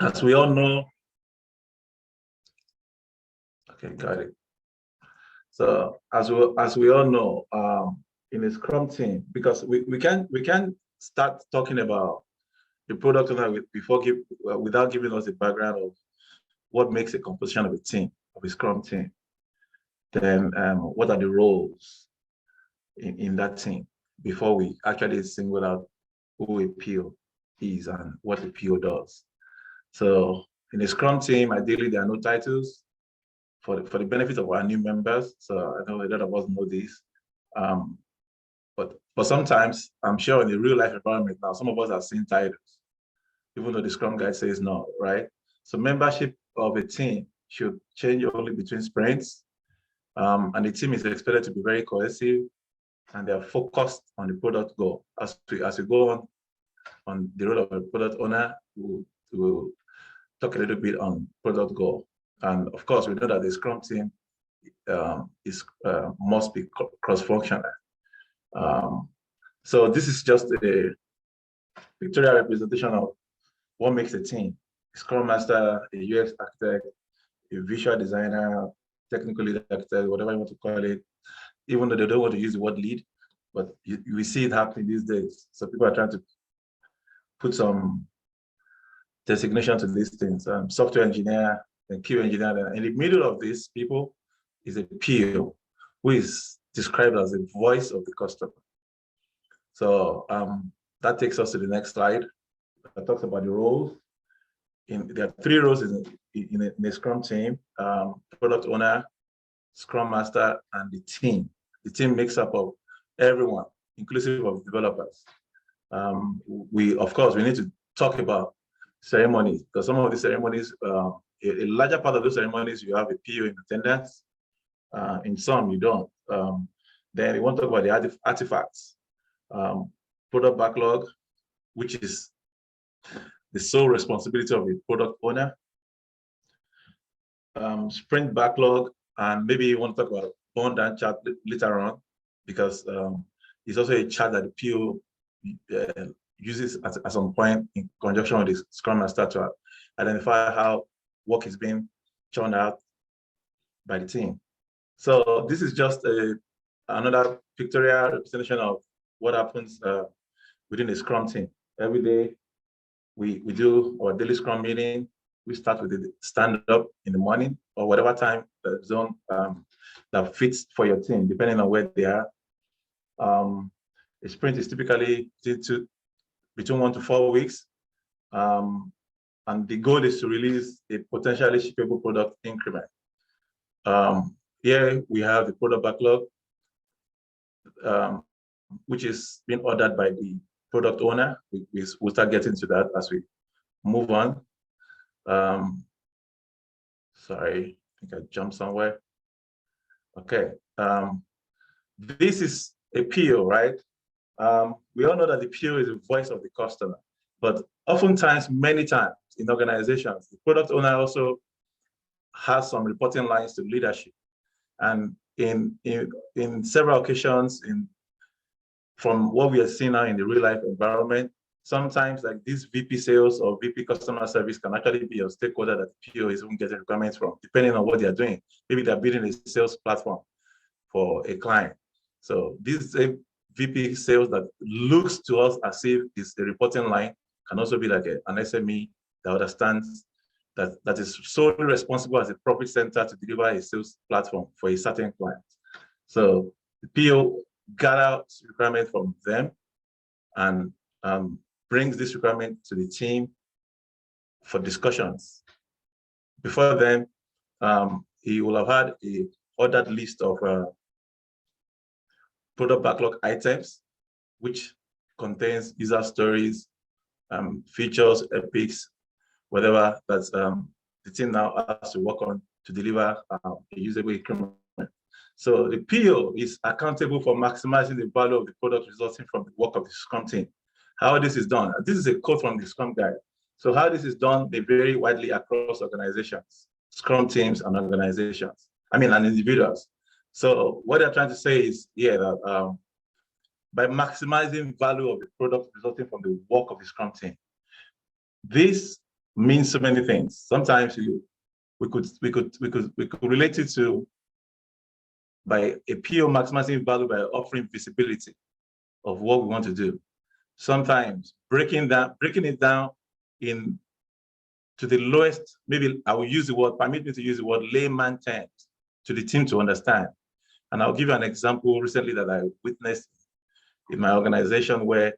As we all know, okay, got it. So as we all know, in a Scrum team, because we can start talking about the product owner without giving us a background of what makes a composition of a team, of a Scrum team. Then what are the roles in that team before we actually single out who a PO is and what a PO does. So in a Scrum team, ideally there are no titles for the benefit of our new members. So I know a lot of us know this. But sometimes, I'm sure in the real life environment now, some of us are seeing titles, even though the Scrum guide says no, right? So membership of a team should change only between sprints. And the team is expected to be very cohesive and they're focused on the product goal. As we go on the role of a product owner, we'll talk a little bit on product goal. And of course, we know that the Scrum team must be cross-functional. So this is just a pictorial representation of what makes a team. A Scrum Master, a UX architect, a visual designer, technical lead architect, whatever you want to call it, even though they don't want to use the word lead, but we see it happening these days. So people are trying to put some designation to these things. Software engineer and QA engineer. And in the middle of these people is a PO, who is described as the voice of the customer. So that takes us to the next slide. That talks about the roles. There are 3 roles in a Scrum team: product owner, Scrum Master, and the team. The team makes up of everyone, inclusive of developers. Of course, we need to talk about ceremonies, because some of the ceremonies, a larger part of those ceremonies, you have a PO in attendance. In some, you don't. Then we want to talk about the artifacts. Product backlog, which is the sole responsibility of the product owner. Sprint backlog, and maybe you want to talk about burn down chart later on, because it's also a chart that the PO uses at some point in conjunction with the Scrum Master to identify how work is being churned out by the team. So this is just another pictorial representation of what happens within the Scrum team. Every day we do our daily Scrum meeting. We start with the stand up in the morning or whatever time the zone that fits for your team, depending on where they are. A sprint is typically between 1 to 4 weeks. And the goal is to release a potentially shippable product increment. Here we have the product backlog, which is being ordered by the product owner. We'll start getting to that as we move on. Sorry, I think I jumped somewhere. Okay, this is a PO, right? We all know that the PO is the voice of the customer, but oftentimes, many times in organizations, the product owner also has some reporting lines to leadership. And in several occasions, from what we are seeing now in the real life environment, sometimes like this VP sales or VP customer service can actually be a stakeholder that the PO is even getting requirements from, depending on what they're doing. Maybe they're building a sales platform for a client. So this VP sales that looks to us as if it's a reporting line can also be like an SME that understands that is solely responsible as a profit center to deliver a sales platform for a certain client. So the PO gathers requirement from them and brings this requirement to the team for discussions. Before then, he will have had a ordered list of product backlog items, which contains user stories, features, epics, whatever that the team now has to work on to deliver a usable increment. So the PO is accountable for maximizing the value of the product resulting from the work of the Scrum team. How this is done, this is a quote from the Scrum guide. So how this is done, they vary widely across organizations, Scrum teams and organizations, and individuals. So what they're trying to say is, that by maximizing value of the product resulting from the work of the Scrum team, this means so many things. Sometimes we could relate it to by a PO maximizing value by offering visibility of what we want to do. Sometimes breaking it down in to the lowest, maybe I will use the word, permit me to use the word layman terms to the team to understand. And I'll give you an example recently that I witnessed in my organization where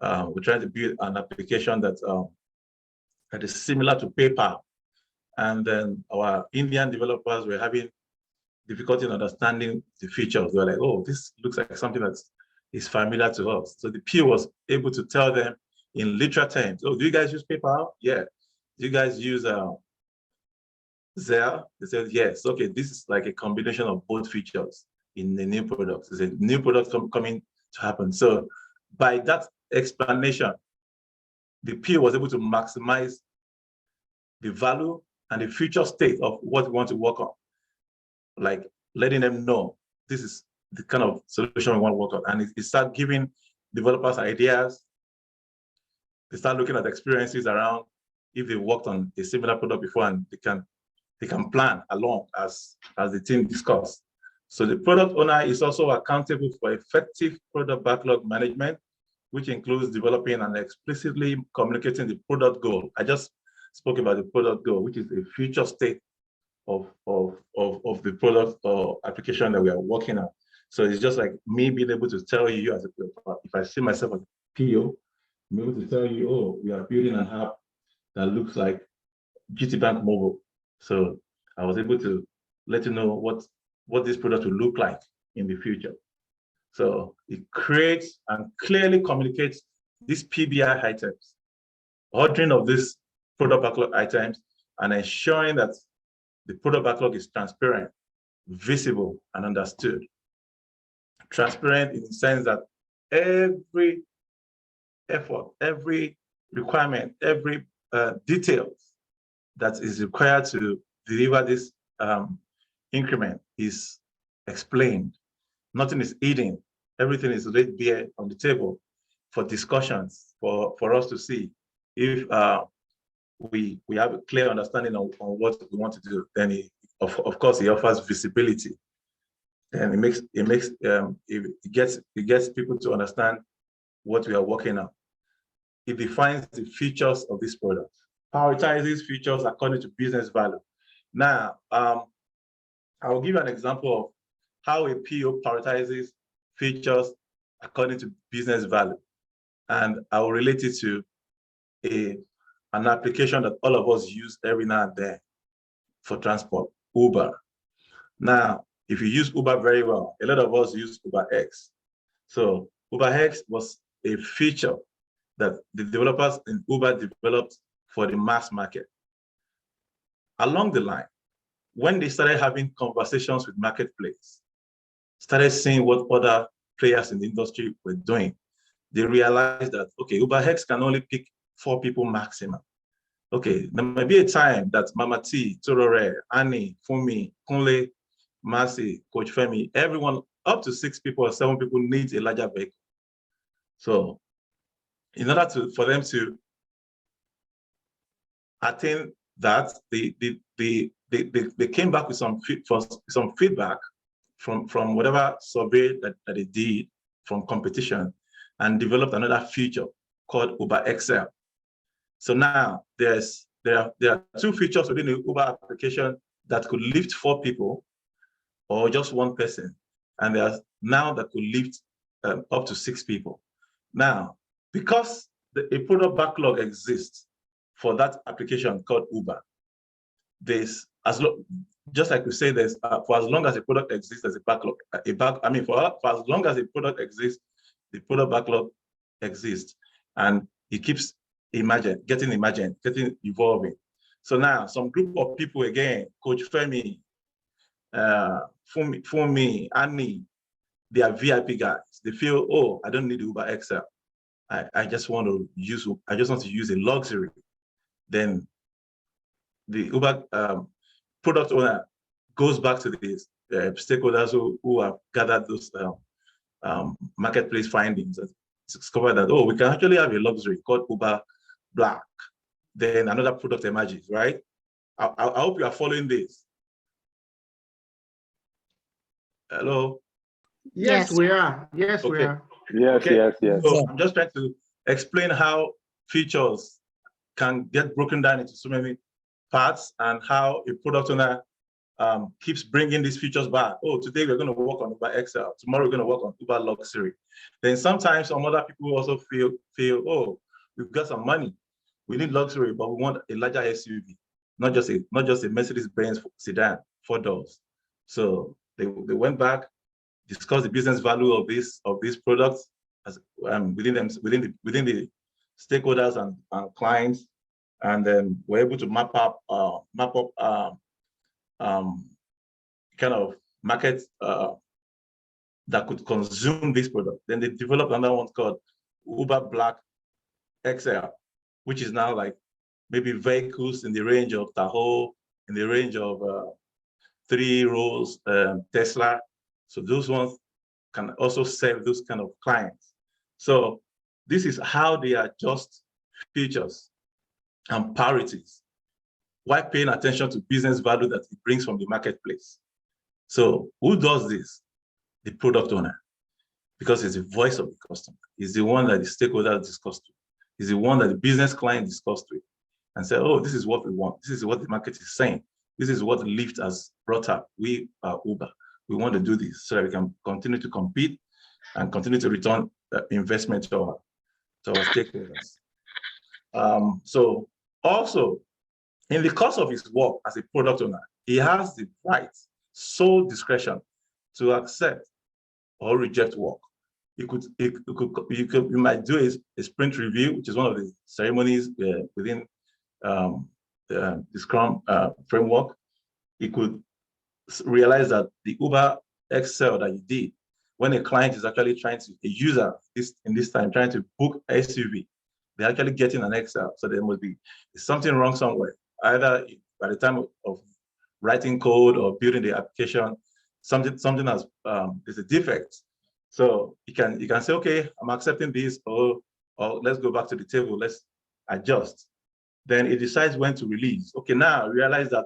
we're trying to build an application that is similar to PayPal. And then our Indian developers were having difficulty in understanding the features. They were like, oh, this looks like something that is familiar to us. So the peer was able to tell them in literal terms, oh, do you guys use PayPal? Yeah. Do you guys use Zelle? They said, yes. Okay, this is like a combination of both features in the new product. It's a new product coming to happen. So by that explanation, the peer was able to maximize the value and the future state of what we want to work on. Like letting them know this is the kind of solution we want to work on. And it start giving developers ideas. They start looking at experiences around if they worked on a similar product before, and they can plan along as the team discussed. So the product owner is also accountable for effective product backlog management, which includes developing and explicitly communicating the product goal. I just spoke about the product goal, which is a future state of the product or application that we are working on. So it's just like me being able to tell you as if I see myself as a PO, I'm able to tell you, oh, we are building an app that looks like GT Bank Mobile. So I was able to let you know what this product will look like in the future. So it creates and clearly communicates these PBI items, ordering of these product backlog items, and ensuring that the product backlog is transparent, visible, and understood. Transparent in the sense that every effort, every requirement, every detail that is required to deliver this increment is explained. Nothing is hidden. Everything is laid bare on the table for discussions, for us to see if we have a clear understanding on what we want to do. Then of course it offers visibility, and it gets people to understand what we are working on. It defines the features of this product, prioritizes features according to business value. Now, I will give you an example of how a PO prioritizes features according to business value, and I will relate it to an application that all of us use every now and then for transport, Uber. Now, if you use Uber very well, a lot of us use UberX. So UberX was a feature that the developers in Uber developed for the mass market. Along the line, when they started having conversations with marketplace, started seeing what other players in the industry were doing, they realized that, okay, UberX can only pick 4 people maximum. Okay, there might be a time that Mama T, Torore, Annie, Fumi, Kunle, Masi, Coach Femi, everyone up to 6 people or 7 people needs a larger vehicle. So in order for them to attain that, they came back with some feedback from whatever survey that they did from competition, and developed another feature called Uber XL. So now there are 2 features within the Uber application that could lift 4 people or just 1 person, and there's now that could lift up to 6 people. Now, because a product backlog exists for that application called Uber, just like we say, there's for as long as a product exists, there's a backlog. For as long as a product exists, the product backlog exists, and it keeps getting evolving. So now some group of people again, Coach Femi, Fumi, Annie, they are VIP guys. They feel, oh, I don't need Uber XL. I just want to use a luxury. Then the Uber product owner goes back to the stakeholders who have gathered those marketplace findings and discover that, oh, we can actually have a luxury called Uber Black. then another product emerges, right? I hope you are following this. Hello? Yes, we are. Yes, we are. Yes, okay. yes. So I'm just trying to explain how features can get broken down into so many parts and how a product owner keeps bringing these features back. Oh, today we're going to work on Uber XL. Tomorrow we're going to work on Uber Luxury. Then sometimes some other people also feel, oh, we've got some money. We need luxury, but we want a larger SUV, not just a Mercedes-Benz sedan, 4 doors. So they went back, discussed the business value of these products as within the stakeholders and clients, and then we're able to map up kind of market that could consume this product. Then they developed another one called Uber Black XL, which is now like maybe vehicles in the range of Tahoe, in the range of 3 rows Tesla. So those ones can also serve those kind of clients. So this is how they adjust features and priorities while paying attention to business value that it brings from the marketplace. So who does this? The product owner, because it's the voice of the customer. It's the one that the stakeholder discussed with. It's the one that the business client discussed with and said, oh, this is what we want. This is what the market is saying. This is what Lyft has brought up. We are Uber. We want to do this so that we can continue to compete and continue to return investment to our stakeholders. So also, in the course of his work as a product owner, he has the right, sole discretion to accept or reject work. You might do a sprint review, which is one of the ceremonies within the Scrum framework. You could realize that the Uber XL that you did, when a client is actually trying to, a user in this time trying to book SUV, they're actually getting an XL. So there must be something wrong somewhere. Either by the time of writing code or building the application, something has there's a defect. So you can say, okay, I'm accepting this, or let's go back to the table, let's adjust. Then it decides when to release. Okay, now I realize that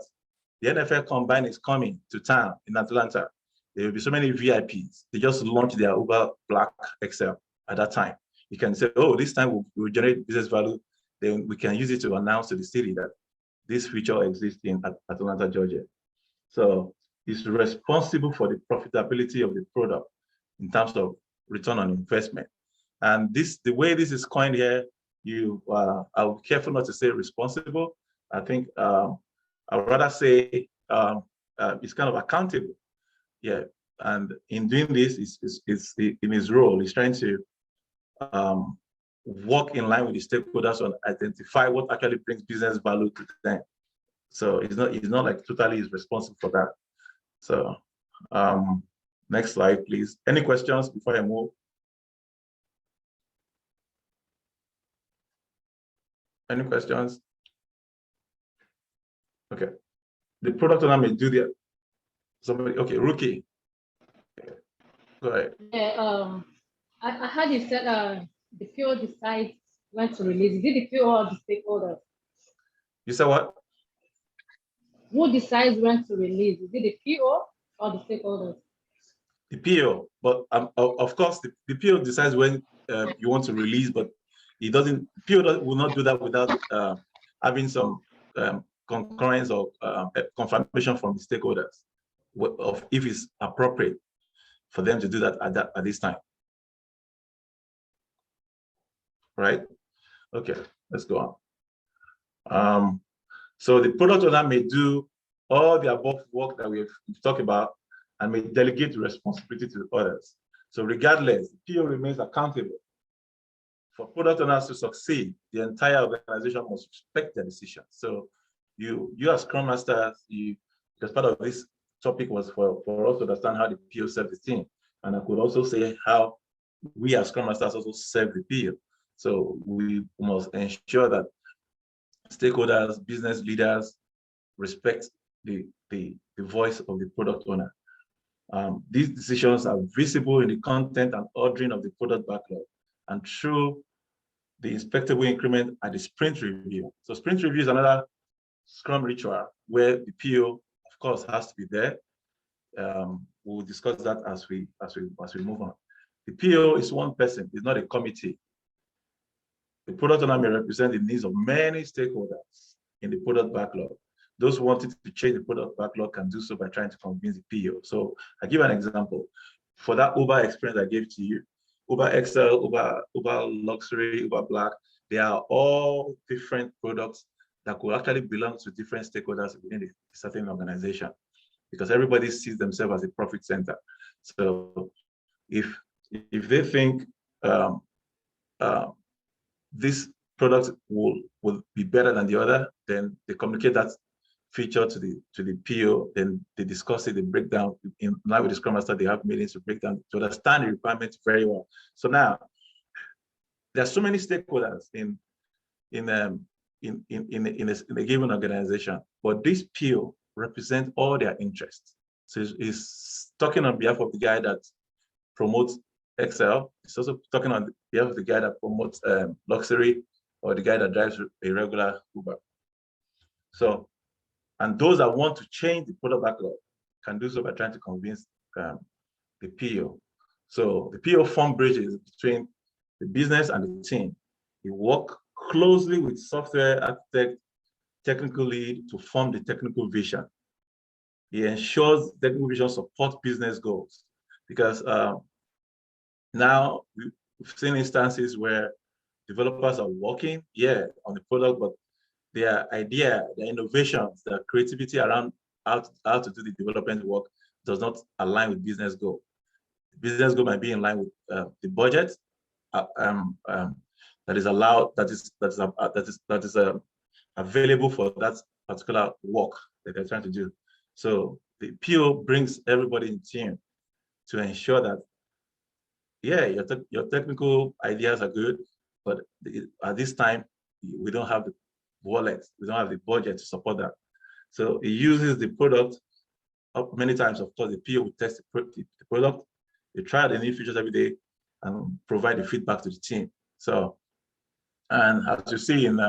the NFL Combine is coming to town in Atlanta. There will be so many VIPs. They just launched their Uber Black XL at that time. You can say, oh, this time we'll generate business value. Then we can use it to announce to the city that this feature exists in Atlanta, Georgia. So it's responsible for the profitability of the product in terms of return on investment. And the way this is coined here, I'll be careful not to say responsible. I think I would rather say it's kind of accountable. Yeah, and in doing this, it's in his role, he's trying to work in line with the stakeholders and identify what actually brings business value to them. So he's not like totally is responsible for that. So next slide, please. Any questions before I move? Any questions? Okay. The product owner may do the somebody. Okay, Rookie. Go ahead. Yeah, I heard you said the PO decides when to release. Is it the PO or the stakeholders? You said what? Who decides when to release? Is it the PO or the stakeholders? The PO, but of course the PO decides when you want to release, but he doesn't. PO will not do that without having some concurrence or confirmation from the stakeholders of if it's appropriate for them to do that at this time. Right? Okay, let's go on. So the product owner may do all the above work that we've talked about and may delegate responsibility to others. So regardless, the PO remains accountable. For product owners to succeed, the entire organization must respect their decisions. So you as Scrum Masters, because part of this topic was for us to understand how the PO serves the team. And I could also say how we as Scrum Masters also serve the PO. So we must ensure that stakeholders, business leaders respect the voice of the product owner. These decisions are visible in the content and ordering of the product backlog and through the inspectable increment, and the sprint review. So sprint review is another Scrum ritual where the PO, of course, has to be there. We'll discuss that as we move on. The PO is one person, it's not a committee. The product owner may represent the needs of many stakeholders in the product backlog. Those wanting to change the product backlog can do so by trying to convince the PO. So I give an example. For that Uber experience I gave to you, Uber XL, Uber Luxury, Uber Black, they are all different products that could actually belong to different stakeholders within a certain organization, because everybody sees themselves as a profit center. So if they think this product will be better than the other, then they communicate that feature to the PO, then they discuss it, they break down. In line with the Scrum Master, they have meetings to break down, to understand the requirements very well. So now, there are so many stakeholders in a given organization, but this PO represents all their interests. So he's talking on behalf of the guy that promotes XL. He's also talking on behalf of the guy that promotes luxury, or the guy that drives a regular Uber. So, and those that want to change the product backlog can do so by trying to convince the PO. So the PO form bridges between the business and the team. He works closely with software architect, technical lead to form the technical vision. He ensures technical vision supports business goals, because now we've seen instances where developers are working, on the product, but their idea, their innovations, their creativity around how to do the development work does not align with business goal. The business goal might be in line with the budget that is allowed, that is available for that particular work that they're trying to do. So the PO brings everybody in team to ensure that, your technical ideas are good, but at this time we don't have the wallet, we don't have the budget to support that. So it uses the product up many times. Of course, the PO will test the product, they try the new features every day and provide the feedback to the team. So, and as you see in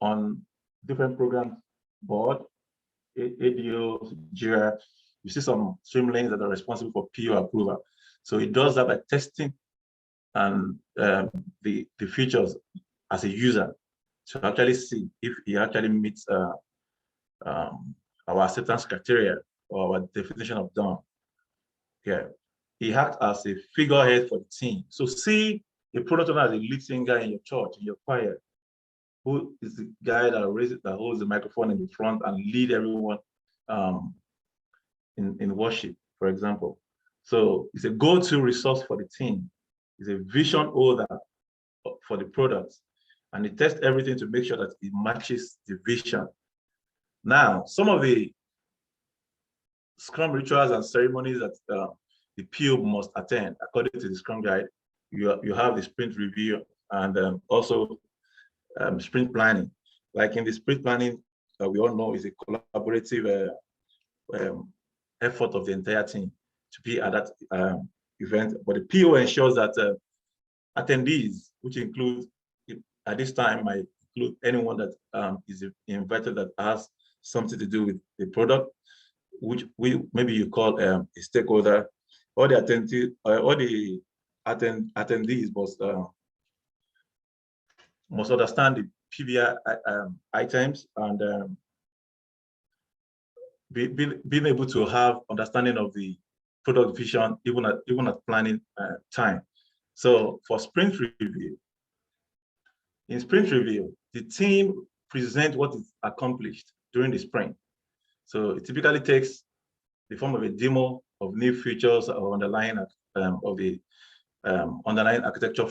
on different program board, ADO, Jira, you see some swim lanes that are responsible for PO approval. So it does that by testing and the features as a user to actually see if he actually meets our acceptance criteria or our definition of done. He acts as a figurehead for the team. So see a product owner as a lead singer in your church, in your choir, who is the guy that holds the microphone in the front and lead everyone in worship, for example. So it's a go-to resource for the team. It's a vision holder for the product, and it tests everything to make sure that it matches the vision. Now, some of the Scrum rituals and ceremonies that the PO must attend, according to the Scrum Guide, you have the sprint review and also sprint planning. Like in the sprint planning, we all know is a collaborative effort of the entire team to be at that event. But the PO ensures that attendees, which includes, at this time, might include anyone that is invited that has something to do with the product, which maybe you call a stakeholder, or the attendees must understand the PBI items and being able to have understanding of the product vision even at planning time. So for sprint review, in sprint review, the team presents what is accomplished during the sprint. So it typically takes the form of a demo of new features or underlying of the underlying architecture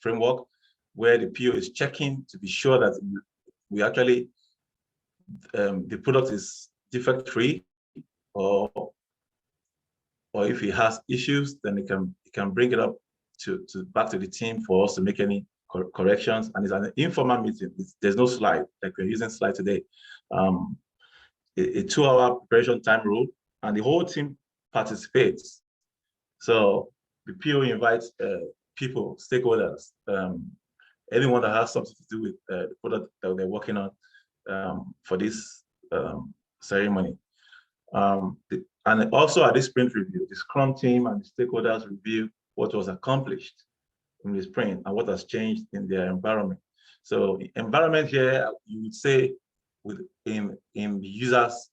framework, where the PO is checking to be sure that we actually the product is defect-free, or if it has issues, then it can bring it up back to the team for us to make any corrections. And it's an informal meeting. There's no slide like we're using slide today. A 2-hour preparation time rule, and the whole team participates. So the PO invites people, stakeholders, anyone that has something to do with the product that they're working on for this ceremony. And also at this sprint review, the Scrum team and the stakeholders review what was accomplished in the sprint and what has changed in their environment. So environment here, you would say in the user's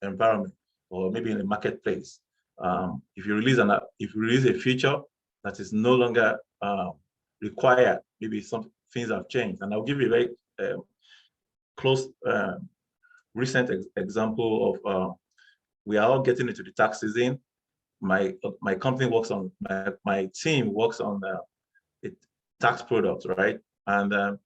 environment, or maybe in the marketplace. If you release a feature that is no longer required, maybe some things have changed. And I'll give you a very close recent example of we are all getting into the tax season. My company works on, my team works on the tax products, right? And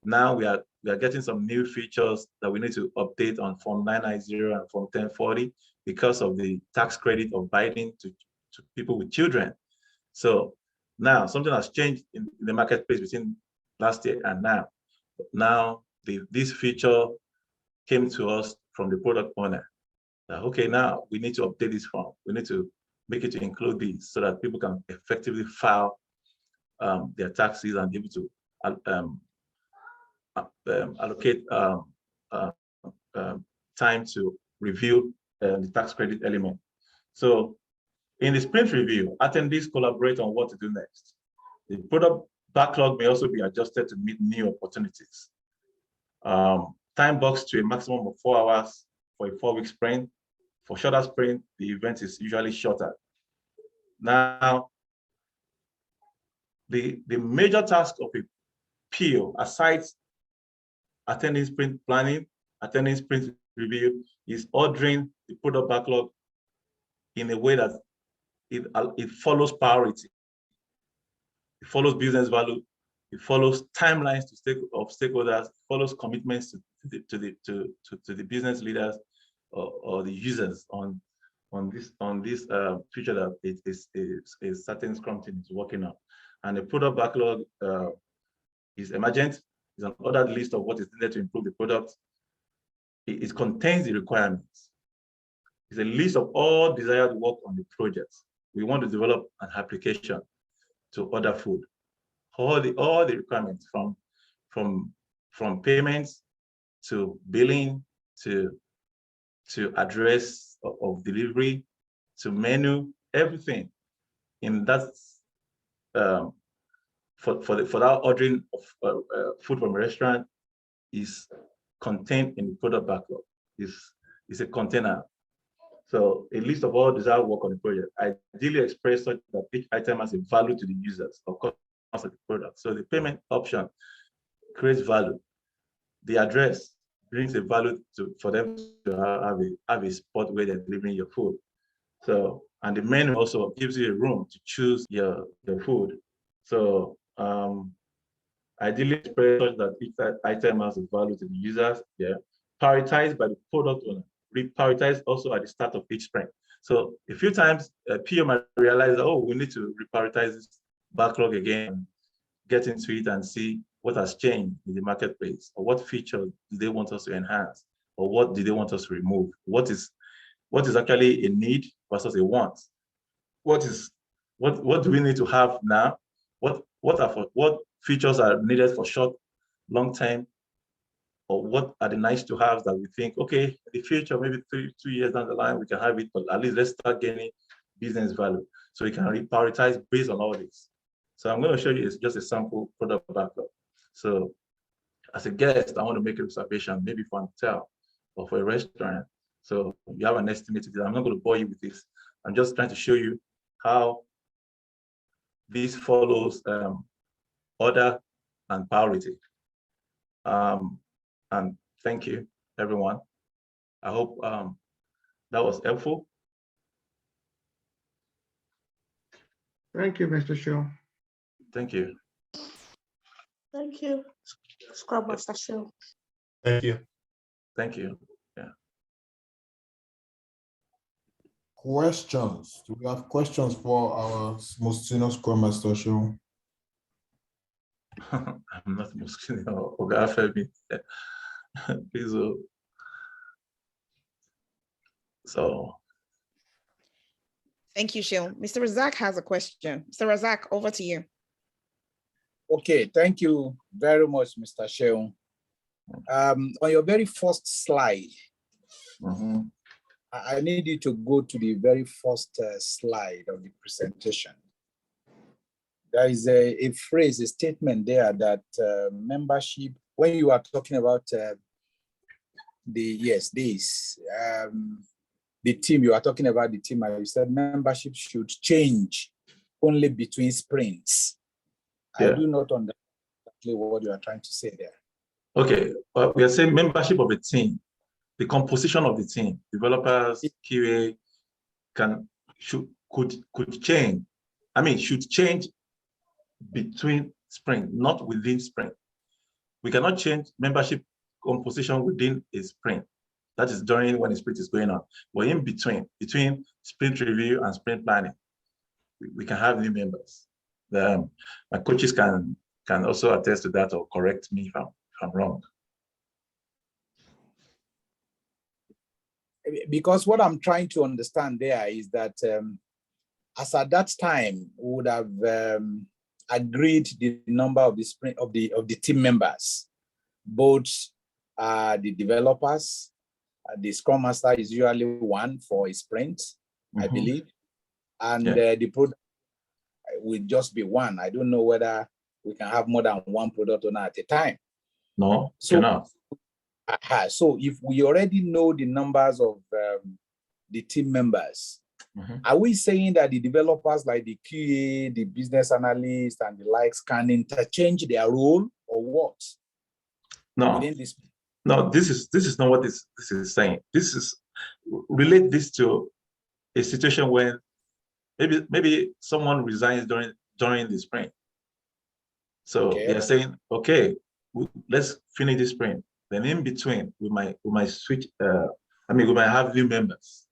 now we are getting some new features that we need to update on Form 990 and Form 1040 because of the tax credit of Biden to people with children. So now something has changed in the marketplace between last year and now. Now this feature came to us from the product owner. Okay, now we need to update this form. We need to make it to include these so that people can effectively file their taxes and be able to allocate time to review the tax credit element. So in the sprint review, attendees collaborate on what to do next. The product backlog may also be adjusted to meet new opportunities. Time boxed to a maximum of 4 hours for a 4-week sprint. For shorter sprint, the event is usually shorter. Now, the major task of a PO, aside attending sprint planning, attending sprint review, is ordering the product backlog in a way that it follows priority. It follows business value. It follows timelines of stakeholders. It follows commitments to the business leaders or the users on this feature that it is a certain Scrum team is working on. And the product backlog is emergent. It's an ordered list of what is needed to improve the product. It contains the requirements. It's a list of all desired work on the project. We want to develop an application to order food. All the requirements from payments to billing to address of delivery to menu, everything in that for that ordering of food from a restaurant is contained in the product backlog. Is a container. So a list of all desired work on the project, ideally expressed such that each item has a value to the users or customers of the product. So the payment option creates value. The address brings a value for them to have a spot where they're delivering your food. So, and the menu also gives you a room to choose your food. So ideally expressed such that each item has a value to the users. Yeah, prioritized by the product owner. Reprioritize also at the start of each sprint. So a few times, PO might realize, oh, we need to reprioritize this backlog again, get into it and see what has changed in the marketplace, or what features do they want us to enhance, or what do they want us to remove? What is actually a need versus a want? What do we need to have now? What features are needed for short, long term? Or what are the nice to have that we think, okay, in the future, maybe 2 years down the line, we can have it, but at least let's start gaining business value. So we can reprioritize based on all this. So I'm going to show you just a sample product backlog. So as a guest, I want to make a reservation, maybe for an hotel or for a restaurant. So you have an estimate. I'm not going to bore you with this. I'm just trying to show you how this follows order and priority. And thank you, everyone. I hope that was helpful. Thank you, Mr. Shaw. Thank you. Thank you, Scrum Master Shaw. Thank you. Thank you. Yeah. Questions? Do we have questions for our most senior Scrum Master Shaw? I'm not most senior. Please. So. Thank you, Shil. Mr. Razak has a question. Mr. Razak, over to you. Okay, thank you very much, Mr. Sheung. On your very first slide, Mhm. I need you to go to the very first slide of the presentation. There is a phrase, a statement there that membership, when you are talking about the team, you are talking about the team, and you said membership should change only between sprints. Yeah. I do not understand exactly what you are trying to say there. Okay, we are saying membership of a team, the composition of the team, developers, QA could change. I mean, should change between sprint, not within sprint. We cannot change membership composition within a sprint. That is during when the sprint is going on. But in between sprint review and sprint planning, we can have new members. My coaches can also attest to that or correct me if I'm wrong. Because what I'm trying to understand there is that as at that time, we would have agreed the number of the sprint of the team members, both the developers, the Scrum Master is usually one for a sprint, I believe, and the product will just be one. I don't know whether we can have more than one product owner at a time. No, so cannot. So if we already know the numbers of the team members, are we saying that the developers like the QA, the business analyst, and the likes can interchange their role or what? No, within this? no. This is not what this is saying. This is relate this to a situation when maybe someone resigns during the sprint. So they are saying, okay, let's finish this sprint. Then in between, we might switch. We might have new members.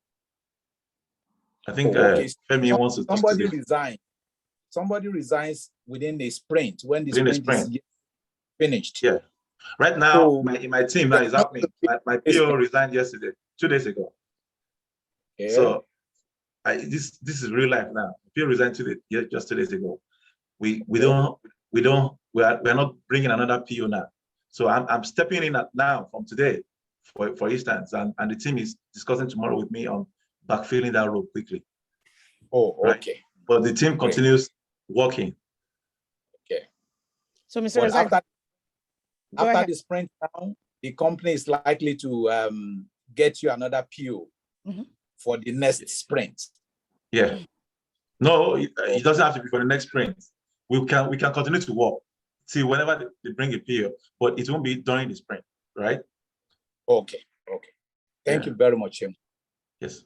I think Femi wants to talk to this. Somebody resigns within the sprint when the Within sprint is finished. Yeah. Right now, in my team now is happening. My PO resigned yesterday, 2 days ago. Yeah. So this is real life now. PO resigned just 2 days ago. We're not bringing another PO now. So I'm stepping in now from today, for instance, and the team is discussing tomorrow with me on backfilling that role quickly. Oh, okay. Right? But the team continues working. Okay. So, Mr. Razak, after the sprint down, the company is likely to get you another PO for the next sprint. Yeah. No, it doesn't have to be for the next sprint. We can continue to work till whenever they bring a PO, but it won't be during the sprint, right? Okay. Thank you very much, Jim. Yes.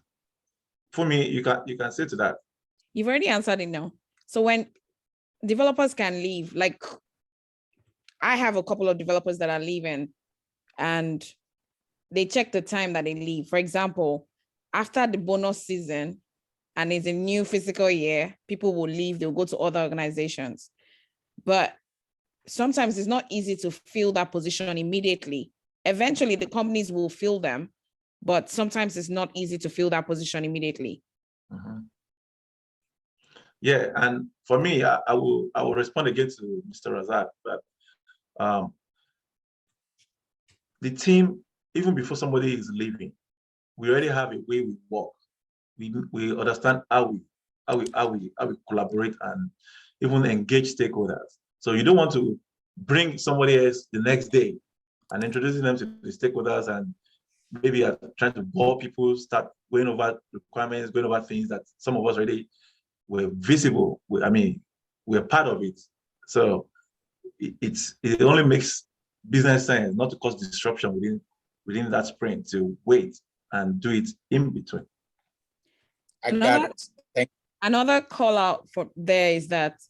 For me, you can say to that. You've already answered it now. So when developers can leave, like I have a couple of developers that are leaving and they check the time that they leave. For example, after the bonus season and it's a new fiscal year, people will leave, they'll go to other organizations. But sometimes it's not easy to fill that position immediately. Eventually, the companies will fill them, but sometimes it's not easy to fill that position immediately. Yeah, and for me, I will respond again to Mr. Razak, but the team, even before somebody is leaving, we already have a way we work. We understand how we collaborate and even engage stakeholders. So you don't want to bring somebody else the next day and introducing them to the stakeholders and maybe are trying to bore people, start going over requirements, going over things that some of us already were visible. We're part of it. So it only makes business sense not to cause disruption within that sprint, to wait and do it in between. I got it. Thank you. Another call out for there is that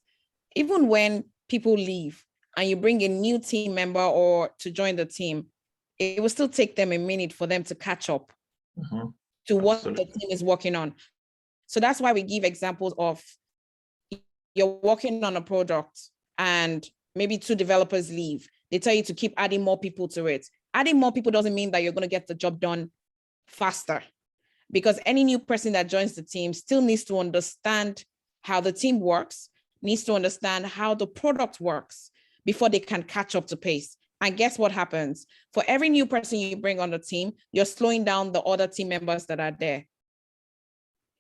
even when people leave and you bring a new team member or to join the team, it will still take them a minute for them to catch up to what the team is working on. So that's why we give examples of you're working on a product and maybe 2 developers leave. They tell you to keep adding more people to it. Adding more people doesn't mean that you're going to get the job done faster, because any new person that joins the team still needs to understand how the team works, needs to understand how the product works. before they can catch up to pace. And guess what happens? For every new person you bring on the team, you're slowing down the other team members that are there,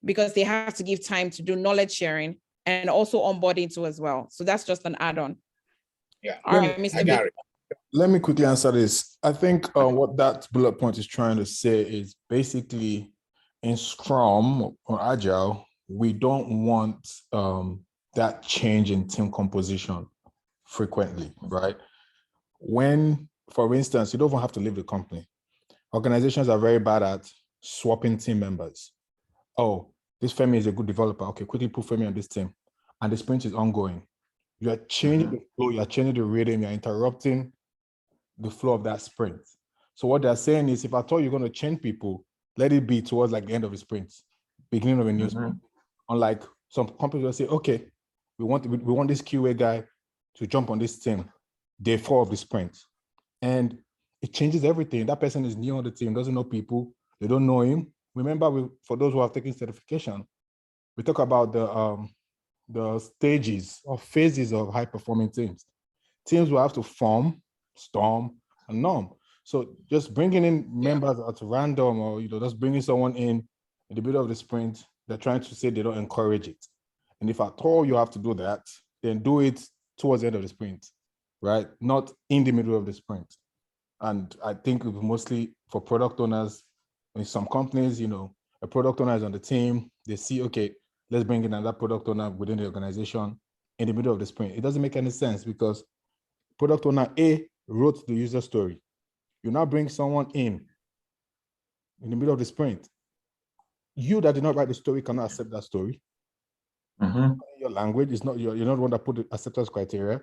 because they have to give time to do knowledge sharing and also onboarding too as well. So that's just an add-on. Yeah. All right, Mr. Gary. Let me quickly answer this. I think what that bullet point is trying to say is basically in Scrum or Agile, we don't want that change in team composition frequently, right? When, for instance, you don't even have to leave the company. Organizations are very bad at swapping team members. Oh, this Femi is a good developer. Okay, quickly put Femi on this team. And the sprint is ongoing. You are changing the flow, you are changing the rhythm, you're interrupting the flow of that sprint. So what they're saying is, if at all you're going to change people, let it be towards like the end of the sprint, beginning of a new sprint. Unlike some companies will say, okay, we want this QA guy to jump on this team day 4 of the sprint. And it changes everything. That person is new on the team, doesn't know people, they don't know him. Remember, for those who have taken certification, we talk about the stages or phases of high-performing teams. Teams will have to form, storm, and norm. So just bringing in members at random, or just bringing someone in the middle of the sprint, they're trying to say they don't encourage it. And if at all you have to do that, then do it towards the end of the sprint, right? Not in the middle of the sprint. And I think mostly for product owners, in some companies, a product owner is on the team, they see, okay, let's bring in another product owner within the organization in the middle of the sprint. It doesn't make any sense, because product owner A wrote the user story. You now bring someone in the middle of the sprint. You that did not write the story cannot accept that story. Your language is not, you're not the one that put the acceptance criteria.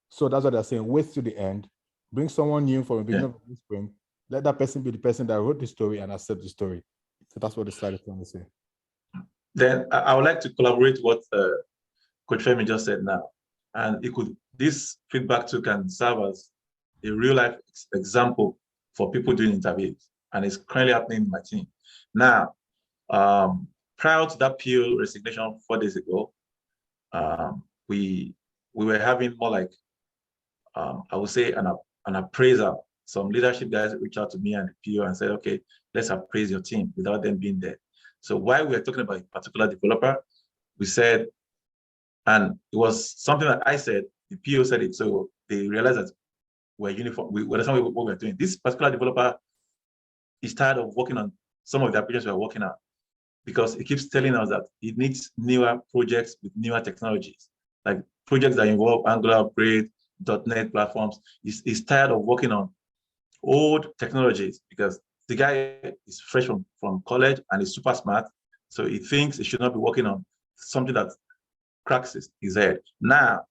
So that's what they're saying. Wait to the end, bring someone new from the beginning of the sprint, let that person be the person that wrote the story and accept the story. So that's what the slide is trying to say. Then I would like to collaborate what Coach Femi just said now. And this feedback too can serve as a real life example for people doing interviews. And it's currently happening in my team. Now, prior to that PO resignation 4 days ago, we were having more like, I would say an appraisal. Some leadership guys reached out to me and the PO and said, okay, let's appraise your team without them being there. So while we were talking about a particular developer, we said, and it was something that I said, the PO said it, so they realized that we're uniform, we understand what we're doing. This particular developer is tired of working on some of the applications we're working on, because it keeps telling us that it needs newer projects with newer technologies, like projects that involve Angular upgrade, .NET platforms. He's tired of working on old technologies, because the guy is fresh from college and is super smart. So he thinks he should not be working on something that cracks his head. Now,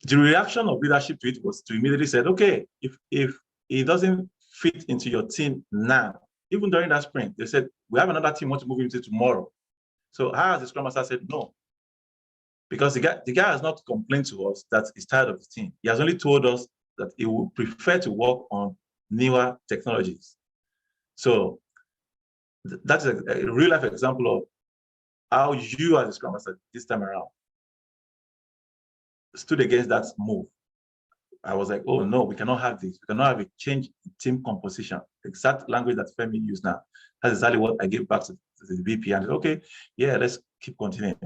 the reaction of leadership to it was to immediately say, okay, if it doesn't fit into your team now, even during that sprint, they said, we have another team want to move into tomorrow. So how has the Scrum Master said no? Because the guy has not complained to us that he's tired of the team. He has only told us that he would prefer to work on newer technologies. So that's a real life example of how you as a Scrum Master this time around stood against that move. I was like, oh no, we cannot have this. We cannot have a change in team composition. Exact language that Femi used now. That's exactly what I gave back to the VP and said, okay, yeah, let's keep continuing.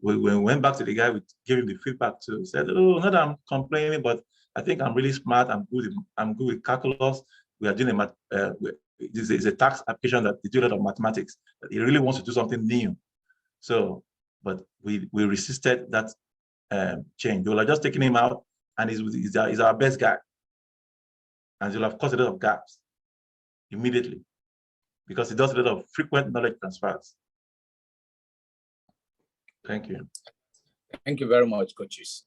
When we went back to the guy, we gave him the feedback too. Said, oh, not that I'm complaining, but I think I'm really smart. I'm good with calculus. We are doing this is a tax application that they do a lot of mathematics. But he really wants to do something new. So, but we resisted that change. They were just taking him out, and he's our best guy. And he'll have caused a lot of gaps immediately, because he does a lot of frequent knowledge transfers. Thank you. Thank you very much, coaches.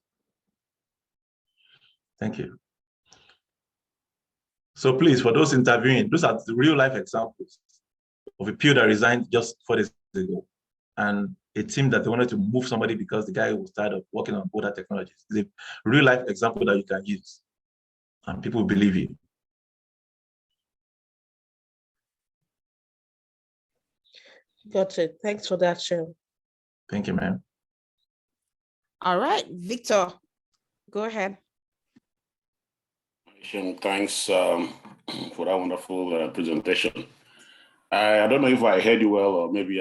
Thank you. So please, for those interviewing, those are the real life examples of a PO that resigned just 4 days ago, and a team that they wanted to move somebody because the guy was tired of working on older technologies. It's a real life example that you can use, and people will believe you. Gotcha. Thanks for that, Sean. Thank you, ma'am. All right, Victor, Go ahead. Thanks for that wonderful presentation. I don't know if I heard you well or maybe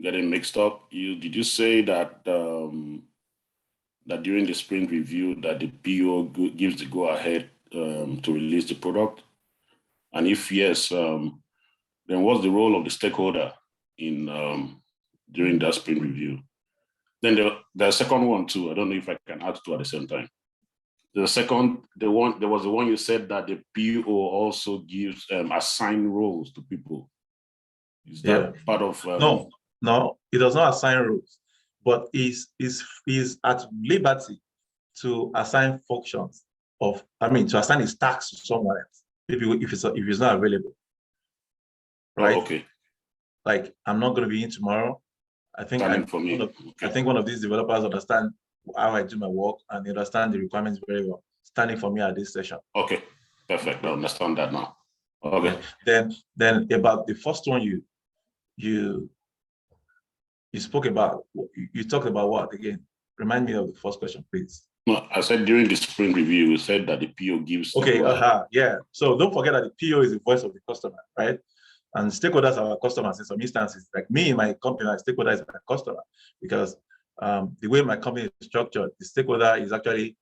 getting mixed up. Did you say that that during the sprint review that the PO gives the go ahead to release the product? And if yes, then what's the role of the stakeholder in during that sprint review? Then the second one too. I don't know if I can add two at the same time. There was the one you said that the PO also gives assign roles to people. Is that part of? No, it does not assign roles, but is at liberty to assign functions to assign his tasks to someone else if it's not available. Right? Oh, okay. Like, I'm not going to be in tomorrow. I think one of these developers understand how I do my work and they understand the requirements very well, standing for me at this session. Okay, perfect. I understand that now. Okay. Then about the first one you spoke about, you talked about what again? Remind me of the first question, please. No, I said during the sprint review, you said that the PO gives. Okay, yeah. So don't forget that the PO is the voice of the customer, right? And stakeholders are our customers in some instances. Like me in my company, my stakeholder is my customer because the way my company is structured, the stakeholder is actually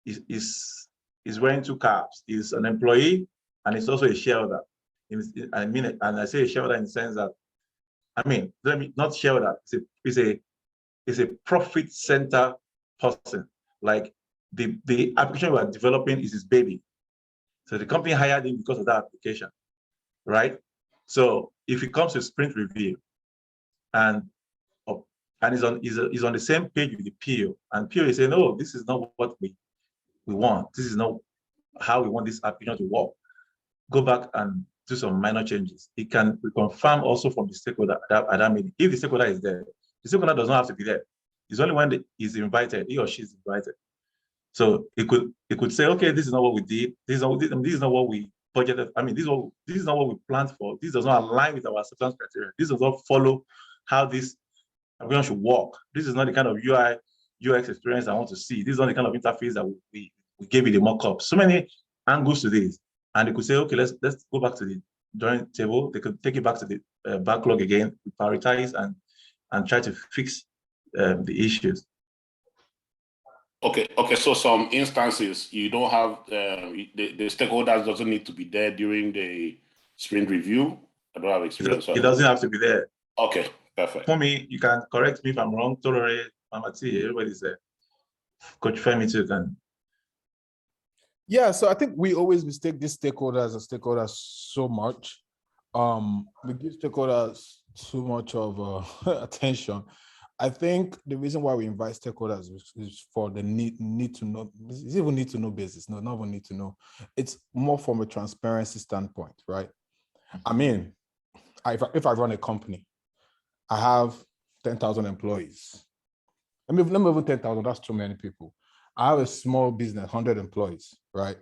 is wearing two caps. He's an employee and he's also a shareholder. And I say a shareholder in the sense that, not shareholder. It's a profit center person. Like the application we are developing is his baby. So the company hired him because of that application, right? So if it comes to sprint review and he's on the same page with the PO, and PO is saying, "Oh, this is not what we want. This is not how we want this application to work." Go back and do some minor changes. We confirm also from the stakeholder at that meeting. If the stakeholder is there, the stakeholder does not have to be there. It's only when he's invited, he or she is invited. So it could say, "Okay, this is not what we did. This is not what we budgeted. This is not what we planned for. This does not align with our acceptance criteria. This does not follow how this application should work. This is not the kind of UI UX experience I want to see. This is not the kind of interface that we gave you the mock-up." So many angles to this, and they could say, "Okay, let's go back to the drawing table." They could take it back to the backlog again, prioritize and try to fix the issues. Okay. So some instances you don't have the stakeholders doesn't need to be there during the sprint review. I don't have experience. It doesn't have to be there. Okay, perfect. For me, you can correct me if I'm wrong. Tolore, Mamati, everybody's there. Coach Femi too can. Yeah, so I think we always mistake these stakeholders and stakeholders so much. We give stakeholders too much of attention. I think the reason why we invite stakeholders is for the need to know. It's even need to know basis. No, not even need to know. It's more from a transparency standpoint, right? If I run a company, I have 10,000 employees. Let me even 10,000. That's too many people. I have a small business, 100 employees, right?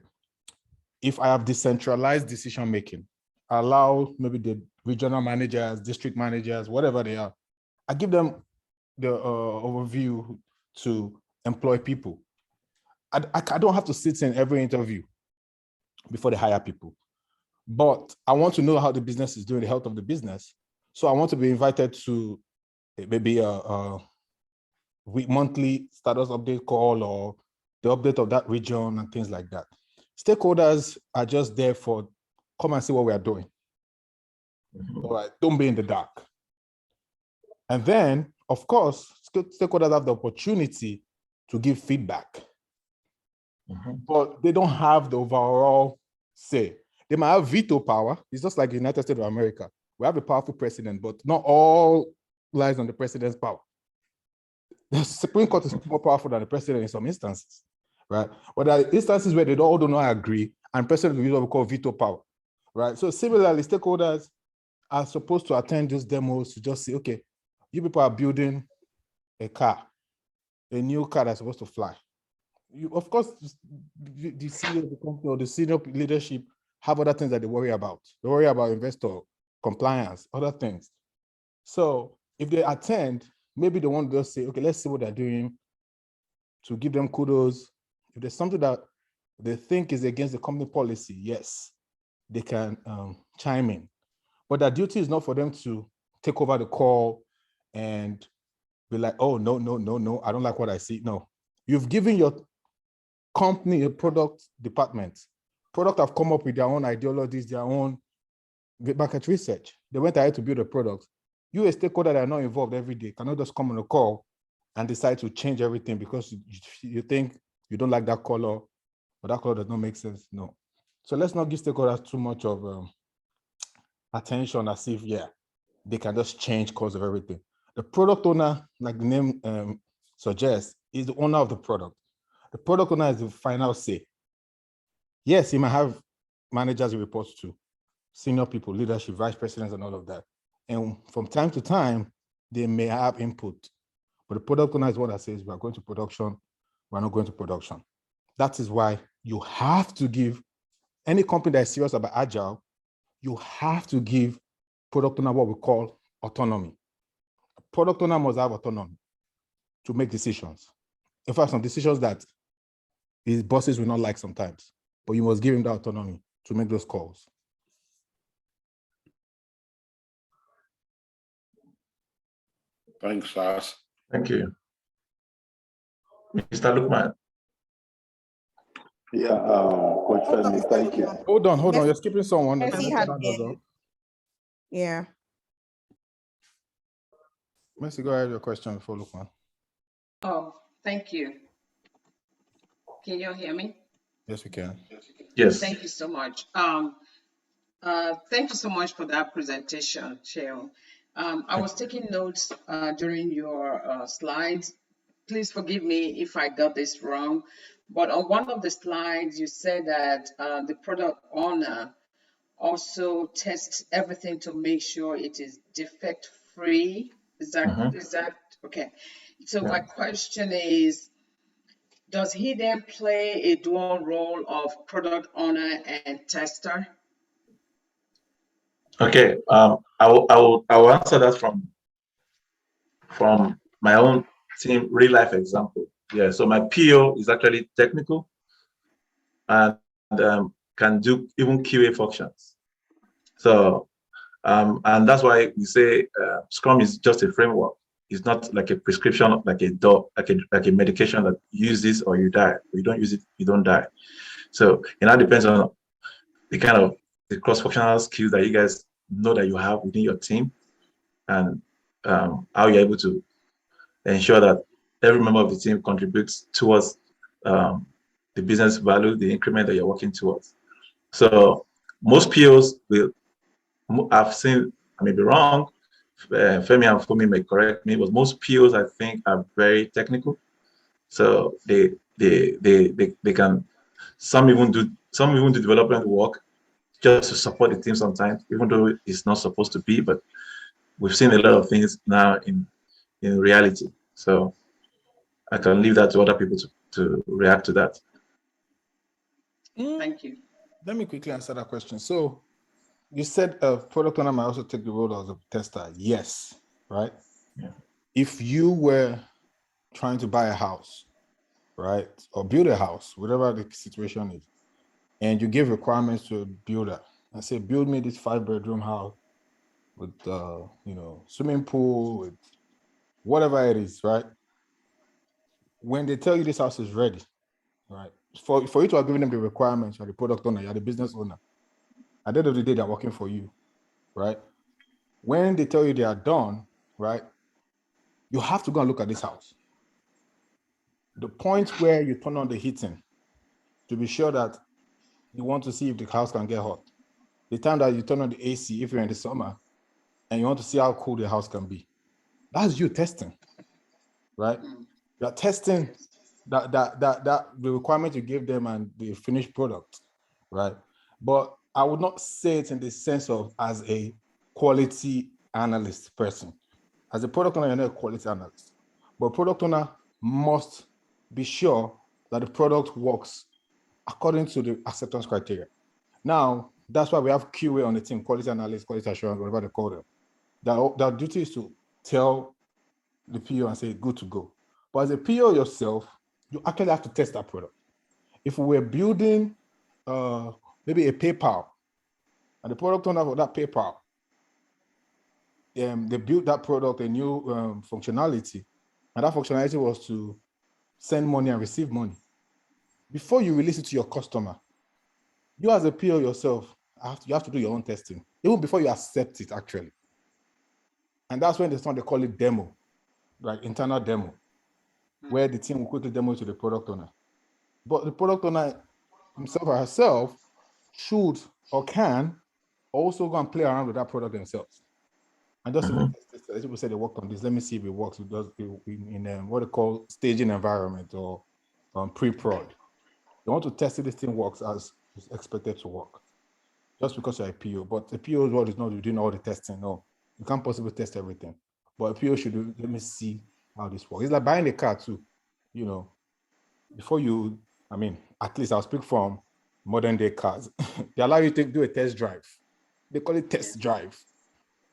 If I have decentralized decision making, I allow maybe the regional managers, district managers, whatever they are, I give them the overview to employ people. I don't have to sit in every interview before they hire people, but I want to know how the business is doing, the health of the business. So I want to be invited to maybe a monthly status update call or the update of that region and things like that. Stakeholders are just there for come and see what we are doing. All right, don't be in the dark. And then, of course, stakeholders have the opportunity to give feedback, but they don't have the overall say. They might have veto power. It's just like the United States of America. We have a powerful president, but not all lies on the president's power. The Supreme Court is more powerful than the president in some instances, right? But there are instances where they all do not agree, and president will use what we call veto power, right? So similarly, stakeholders are supposed to attend those demos to just say, okay, you people are building a car, a new car that's supposed to fly. Of course, the CEO of the company or the senior leadership have other things that they worry about. They worry about investor compliance, other things. So if they attend, maybe they want to just say, okay, let's see what they're doing to give them kudos If there's something that they think is against the company policy, yes, they can chime in. But their duty is not for them to take over the call and be like, oh, no, I don't like what I see. No, you've given your company a product department. Product have come up with their own ideologies, their own market research. They went ahead to build a product. You, a stakeholder that are not involved every day, cannot just come on a call and decide to change everything because you think you don't like that color or that color does not make sense. No. So let's not give stakeholders too much of attention as if, they can just change course of everything. The product owner, like the name suggests, is the owner of the product. The product owner is the final say. Yes, he might have managers he reports to, senior people, leadership, vice presidents, and all of that. And from time to time, they may have input. But the product owner is one that says, we're going to production, we're not going to production. That is why you have to give any company that is serious about agile, you have to give product owner what we call autonomy. A product owner must have autonomy to make decisions. In fact, some decisions that his bosses will not like sometimes, but you must give him that autonomy to make those calls. Thanks, Sas. Thank you. Mr. Lukman. Yeah, Coach Femi, thank you. Hold on, you're skipping someone. Mercy had yeah. Mercy, go ahead, your question before Lukman. Oh, thank you. Can you hear me? Yes, we can. Yes. Thank you so much. Thank you so much for that presentation, Cheryl. I was taking notes during your slides. Please forgive me if I got this wrong, but on one of the slides, you said that the product owner also tests everything to make sure it is defect free. Is that okay? So my question is, does he then play a dual role of product owner and tester? Okay. I will answer that from my own team real life example. Yeah. So my PO is actually technical and can do even QA functions. So and that's why we say Scrum is just a framework. It's not like a prescription, like a medication that you use this or you die. If you don't use it, you don't die. So it now depends on the kind of the cross-functional skills that you guys know that you have within your team, and how you're able to ensure that every member of the team contributes towards the business value, the increment that you're working towards. So most POs will, I've seen, I may be wrong, Femi and Fumi may correct me, but most POs I think are very technical. So they can, some even do development work just to support the team sometimes, even though it's not supposed to be, but we've seen a lot of things now in reality. So I can leave that to other people to react to that. Thank you. Let me quickly answer that question. So you said a product owner might also take the role as a tester. Yes, right? Yeah. If you were trying to buy a house, right, or build a house, whatever the situation is, and you give requirements to a builder and say, build me this 5-bedroom house with swimming pool, with whatever it is, right? When they tell you this house is ready, right, for you to have given them the requirements, you're the product owner, you're the business owner. At the end of the day, they're working for you, right? When they tell you they are done, right, you have to go and look at this house. The point where you turn on the heating to be sure that you want to see if the house can get hot. The time that you turn on the AC, if you're in the summer, and you want to see how cool the house can be. That's you testing, right? You're testing that the requirement you give them and the finished product, right? But I would not say it in the sense of as a quality analyst person. As a product owner, you're not a quality analyst. But product owner must be sure that the product works according to the acceptance criteria. Now, that's why we have QA on the team, quality analyst, quality assurance, whatever they call them. Their duty is to tell the PO and say, good to go. But as a PO yourself, you actually have to test that product. if we were building maybe a PayPal, and the product owner for that PayPal, they built that product a new functionality, and that functionality was to send money and receive money. Before you release it to your customer, you as a PO yourself, you have to do your own testing, even before you accept it, actually. And that's when they call it demo, like internal demo, where the team will quickly demo to the product owner. But the product owner himself or herself should or can also go and play around with that product themselves. And just even test it. People say they worked on this. Let me see if it works. It does in what they call staging environment or pre-prod. You want to test if this thing works as it's expected to work. Just because you're a PO, but the PO's role is not doing all the testing. No, you can't possibly test everything. But a PO should do, let me see how this works. It's like buying a car too. You know, before you, I mean, at least I'll speak from modern day cars. They allow you to do a test drive. They call it test drive.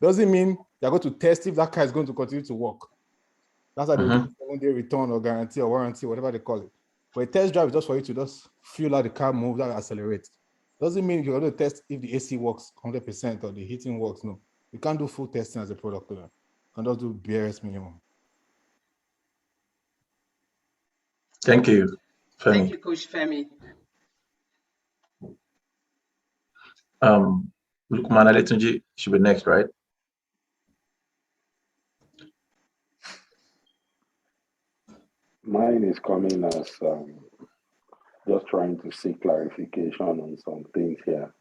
Doesn't mean they're going to test if that car is going to continue to work. That's how they do 7-day return or guarantee or warranty, whatever they call it. But a test drive is just for you to just feel like the car moves and accelerates. Doesn't mean you're going to test if the AC works 100% or the heating works. No, you can't do full testing as a product owner. You can just do barest minimum. Thank you, Femi. Thank you, Coach Femi. Lukman Adetunji should be next, right? Mine is coming as just trying to seek clarification on some things here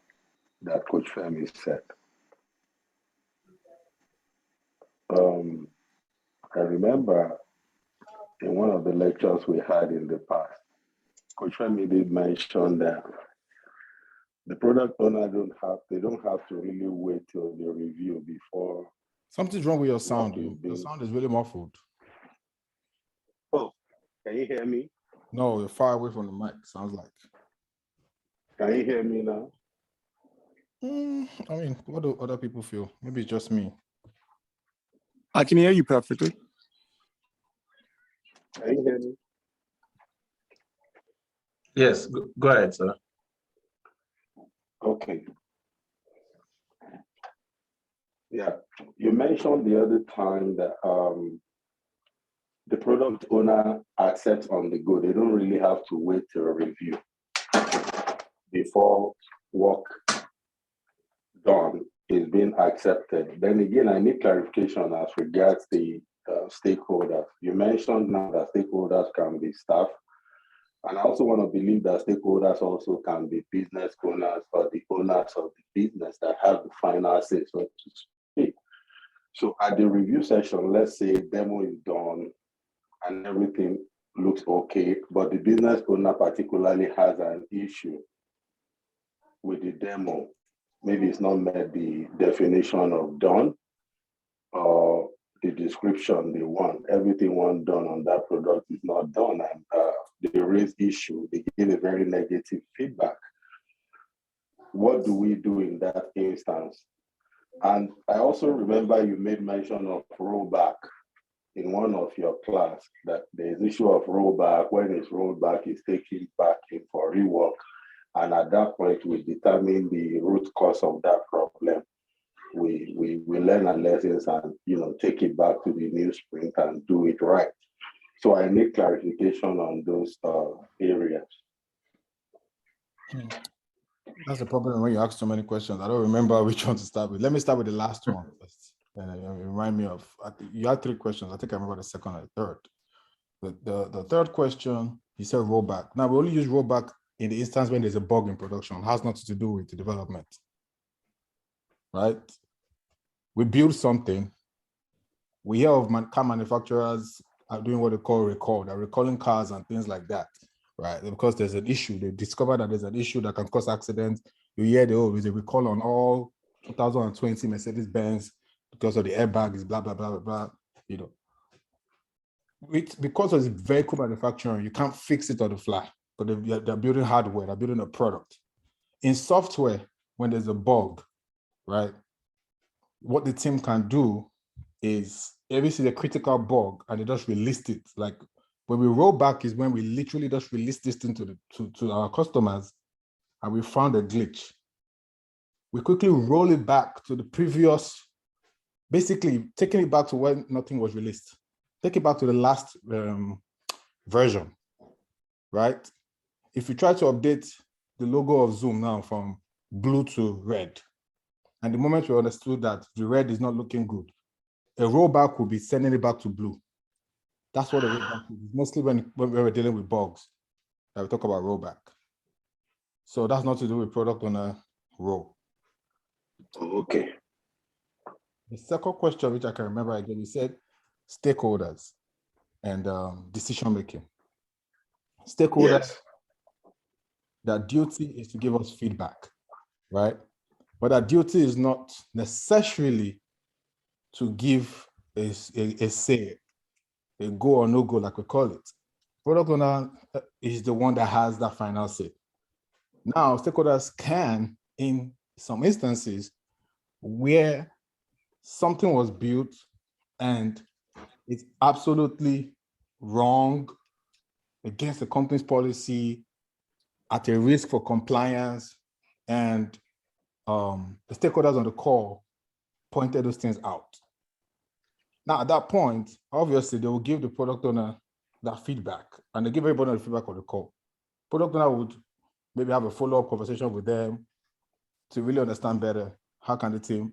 that Coach Femi said. I remember in one of the lectures we had in the past, Coach Femi did mention that the product owner don't have to really wait till the review before. Something's wrong with your sound. Your sound is really muffled. Oh, can you hear me? No, you're far away from the mic, sounds like. Can you hear me now? I mean, what do other people feel? Maybe it's just me. I can hear you perfectly. Can you hear me? Yes, go ahead, sir. Okay. Yeah, you mentioned the other time that the product owner accepts on the go. They don't really have to wait till a review before work done is being accepted. Then again, I need clarification as regards the stakeholders. You mentioned now that stakeholders can be staff. And I also want to believe that stakeholders also can be business owners or the owners of the business that have the final say, so to speak. So at the review session, let's say demo is done and everything looks okay, but the business owner particularly has an issue with the demo. Maybe it's not met the definition of done or the description they want. Everything one done on that product is not done, and they raise issue. They give a very negative feedback. What do we do in that instance? And I also remember you made mention of rollback in one of your class, that there's issue of rollback. When it's rolled back, it's taken back in for rework. And at that point, we determine the root cause of that problem. We learn our lessons and take it back to the new sprint and do it right. So I need clarification on those areas. That's the problem when you ask so many questions. I don't remember which one to start with. Let me start with the last one first. Remind me of, you had 3 questions. I think I remember the second and the third. The third question, you said rollback. Now we only use rollback in the instance when there's a bug in production. It has nothing to do with the development, right? We build something. We hear of car manufacturers are doing what they call recall. They're recalling cars and things like that, right? Because there's an issue. They discover that there's an issue that can cause accidents. You hear there's a recall on all 2020 Mercedes-Benz because of the airbags, blah, blah, blah, blah, blah. Because of the vehicle manufacturing, you can't fix it on the fly, but they're building hardware, they're building a product. In software, when there's a bug, right, what the team can do is, if this is a critical bug and they just released it, like When we roll back is when we literally just release this thing to our customers and we found a glitch. We quickly roll it back to the previous, basically taking it back to when nothing was released. Take it back to the last version, right? If you try to update the logo of Zoom now from blue to red, and the moment we understood that the red is not looking good, a rollback will be sending it back to blue. That's what a rollback is. Mostly when we're dealing with bugs that we talk about rollback. So that's not to do with product owner role. Okay. The second question, which I can remember again, you said stakeholders and decision making. Stakeholders, Yes. their duty is to give us feedback, right? But their duty is not necessarily to give a say, a go or no go, like we call it. Product owner is the one that has that final say. Now, stakeholders can, in some instances, where something was built and it's absolutely wrong, against the company's policy, at a risk for compliance, and the stakeholders on the call pointed those things out. Now, at that point, obviously, they will give the product owner that feedback, and they give everybody the feedback on the call. Product owner would maybe have a follow-up conversation with them to really understand better how can the team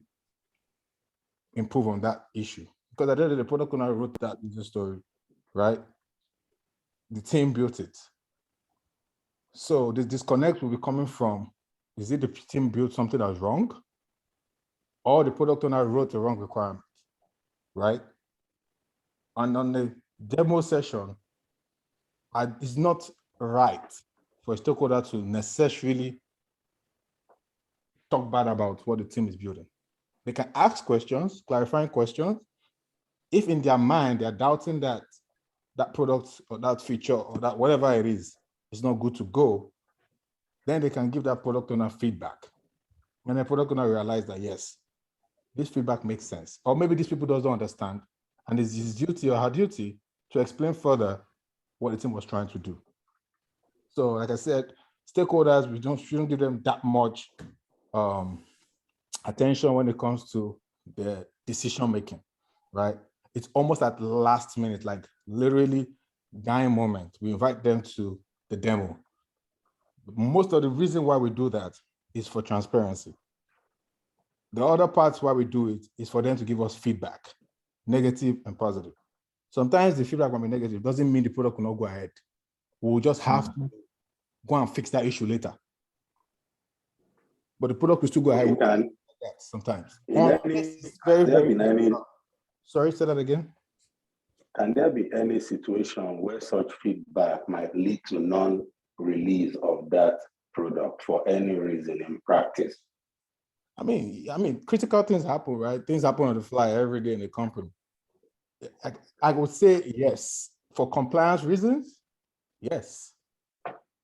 improve on that issue. Because at the end of the day, the product owner wrote that user story, right? The team built it. So the disconnect will be coming from, is it the team built something that's wrong? Or the product owner wrote the wrong requirement, right? And on the demo session, it's not right for a stakeholder to necessarily talk bad about what the team is building. They can ask questions, clarifying questions. If in their mind, they're doubting that that product or that feature or that whatever it is not good to go, then they can give that product owner feedback. And the product owner realize that, yes, this feedback makes sense. Or maybe these people don't understand, and it's his duty or her duty to explain further what the team was trying to do. So like I said, stakeholders, we shouldn't give them that much attention when it comes to the decision making, right? It's almost at last minute, like literally dying moment. We invite them to the demo. Most of the reason why we do that is for transparency. The other parts why we do it is for them to give us feedback, negative and positive. Sometimes the feedback might be negative, doesn't mean the product will not go ahead. We'll just have to go and fix that issue later. But the product will still go ahead with that sometimes. Sorry, say that again. Can there be any situation where such feedback might lead to non-release of that product for any reason in practice? I mean, critical things happen, right? Things happen on the fly every day in the company. I would say yes. For compliance reasons, yes.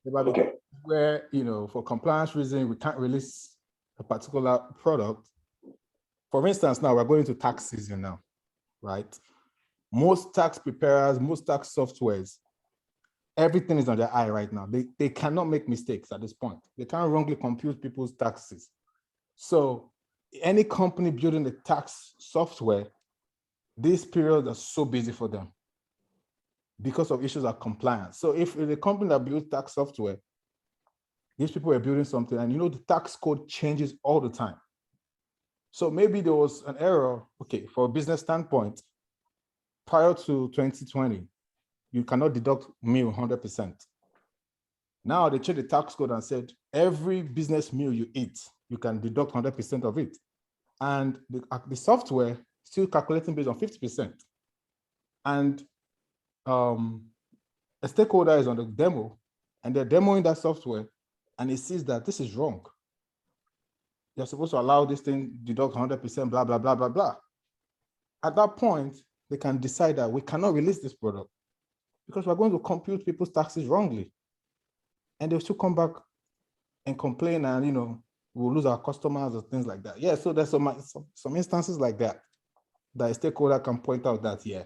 Okay. Where, for compliance reasons, we can't release a particular product. For instance, now we're going into tax season now, right? Most tax preparers, most tax softwares, everything is on their eye right now. They cannot make mistakes at this point. They can't wrongly compute people's taxes. So any company building the tax software, these periods are so busy for them because of issues of compliance. So if the company that builds tax software, these people are building something and the tax code changes all the time. So maybe there was an error, okay, for a business standpoint, prior to 2020, you cannot deduct meal 100%. Now they changed the tax code and said, every business meal you eat, you can deduct 100% of it. And the software still calculating based on 50%. And a stakeholder is on the demo and they're demoing that software and it sees that this is wrong. You're supposed to allow this thing deduct 100%, blah, blah, blah, blah, blah. At that point, they can decide that we cannot release this product because we're going to compute people's taxes wrongly. And they'll still come back and complain and, we'll lose our customers or things like that. Yeah, so there's some instances like that a stakeholder can point out that, yeah,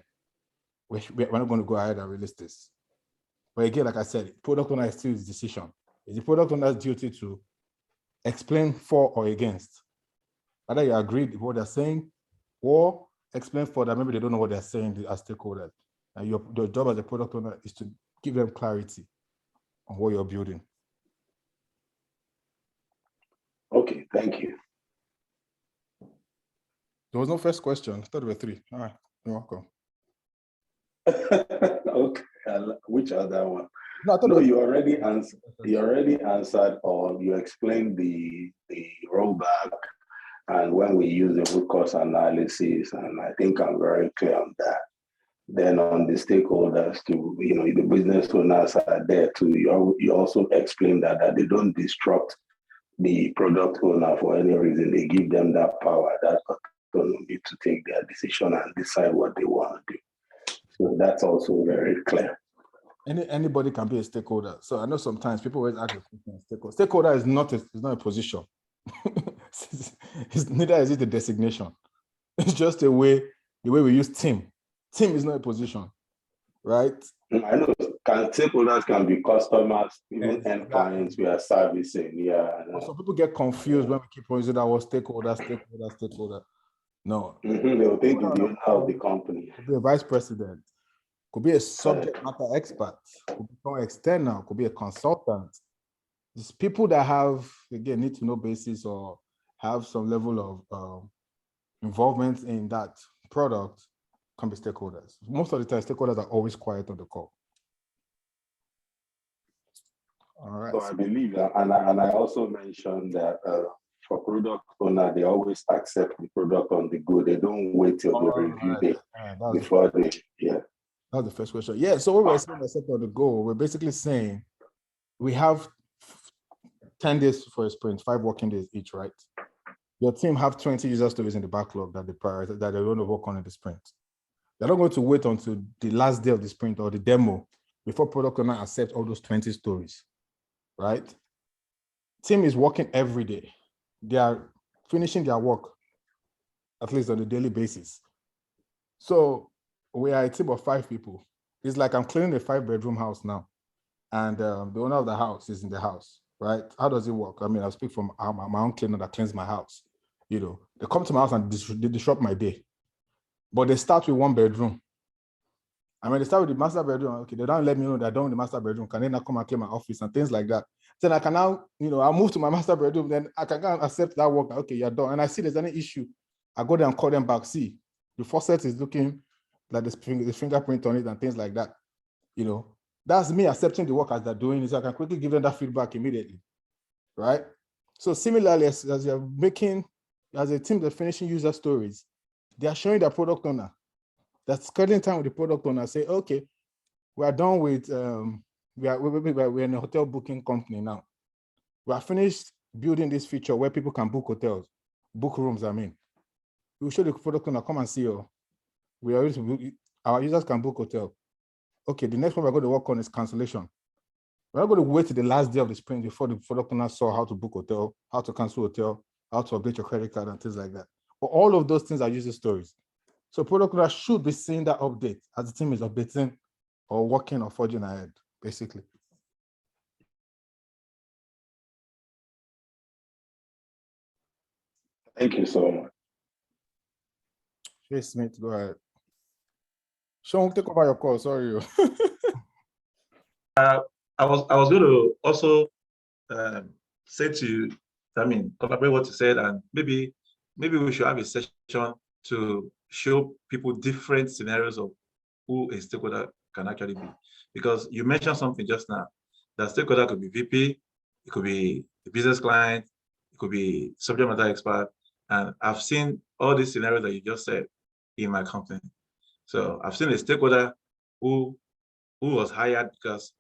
we're not going to go ahead and release this. But again, like I said, product owner is still his decision. It's the product owner's duty to explain for or against. Whether you agree with what they're saying or explain for that maybe they don't know what they're saying as stakeholders. And your job as a product owner is to give them clarity on what you're building. Okay, thank you. There was no first question. I thought there were three. All right, you're welcome. Okay, which other one? No, you already answered. You already answered, or you explained the rollback and when we use the root cause analysis, and I think I'm very clear on that. Then on the stakeholders, to the business owners are there too. You also explain that they don't disrupt the product owner for any reason. They give them that power, that autonomy to take their decision and decide what they want to do. So that's also very clear. Anybody can be a stakeholder. So I know sometimes people always ask a question. Stakeholder is not a position. Neither is it a designation. It's just the way we use team. Team is not a position, right? I know stakeholders can be customers, even end clients we are servicing. Yeah. So people get confused when we keep using that word stakeholder. No. They'll think it's the owner of the company. Could be a vice president, could be a subject matter expert, could become external, could be a consultant. It's people that have, again, need to know basis or have some level of involvement in that product can be stakeholders. Most of the time, stakeholders are always quiet on the call. All right. So I believe that, and I also mentioned that for product owner, they always accept the product on the go. They don't wait till the review day before they, That's the first question. Yeah, so what we're saying accept on the go, we're basically saying we have 10 days for a sprint, 5 working days each, right? Your team have 20 user stories in the backlog that they prioritize, that they want to work on in the sprint. They're not going to wait until the last day of the sprint or the demo before product owner accepts all those 20 stories, right? Team is working every day. They are finishing their work, at least on a daily basis. So we are a team of 5 people. It's like I'm cleaning a 5-bedroom house now, and the owner of the house is in the house, right? How does it work? I mean, I speak from my own cleaner that cleans my house. They come to my house and they disrupt my day. But they start with 1 bedroom. And when they start with the master bedroom, okay, they don't let me know they're done with the master bedroom. Can they now come and clean my office and things like that? Then I can now, I'll move to my master bedroom, then I can go and accept that work. Okay, you're done. And I see there's any issue, I go there and call them back. See, the faucet is looking like the fingerprint on it and things like that. That's me accepting the work as they're doing, so I can quickly give them that feedback immediately, right? So similarly, as you're making, as a team that's finishing user stories, they are showing their product owner. That's scheduling time with the product owner. Say, okay, we are done with, we're in a hotel booking company now. We are finished building this feature where people can book hotels, book rooms, I mean. We'll show the product owner, come and see you. We are ready to book, our users can book hotel. Okay, the next one we're going to work on is cancellation. We're not going to wait till the last day of the sprint before the product owner saw how to book hotel, how to cancel hotel, how to update your credit card and things like that. But all of those things are user stories. So product owner should be seeing that update as the team is updating or working or forging ahead, basically. Thank you so much. Hey, Smith, go ahead. Sean, take over your call. Sorry. I was going to also say to you, collaborate what you said, and maybe we should have a session to show people different scenarios of who a stakeholder can actually be. Because you mentioned something just now, that stakeholder could be VP, it could be the business client, it could be subject matter expert, and I've seen all these scenarios that you just said in my company. So I've seen a stakeholder who was hired because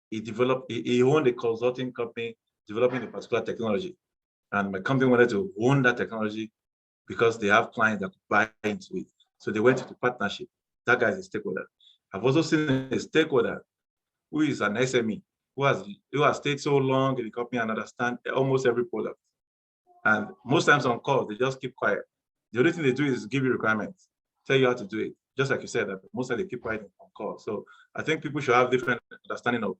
he owned a consulting company developing a particular technology. And my company wanted to own that technology because they have clients that could buy into it. So they went into partnership. That guy is a stakeholder. I've also seen a stakeholder who is an SME, who has stayed so long in the company and understand almost every product. And most times on calls, they just keep quiet. The only thing they do is give you requirements, tell you how to do it. just like you said, that most of they keep quiet on call. So I think people should have different understanding of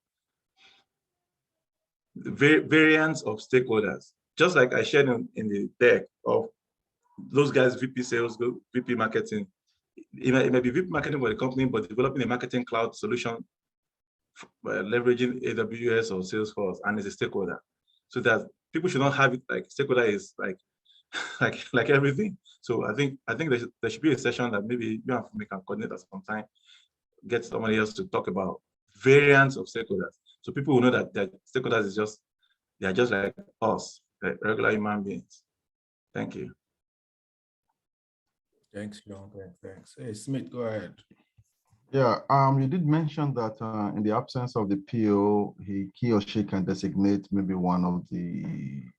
the variants of stakeholders. Just like I shared in the deck of those guys, VP sales, VP marketing. It may be VP marketing for the company, but developing a marketing cloud solution, leveraging AWS or Salesforce, and is a stakeholder. So that people should not have it like stakeholder is like like everything. So I think there should be a session that maybe you and me can coordinate at some time, get somebody else to talk about variants of stakeholders. So people will know that stakeholders is they are just like us, like regular human beings. Thank you. Thanks, Sean. Thanks. Hey, Smith, go ahead. Yeah, you did mention that in the absence of the PO, he or she can designate maybe one of the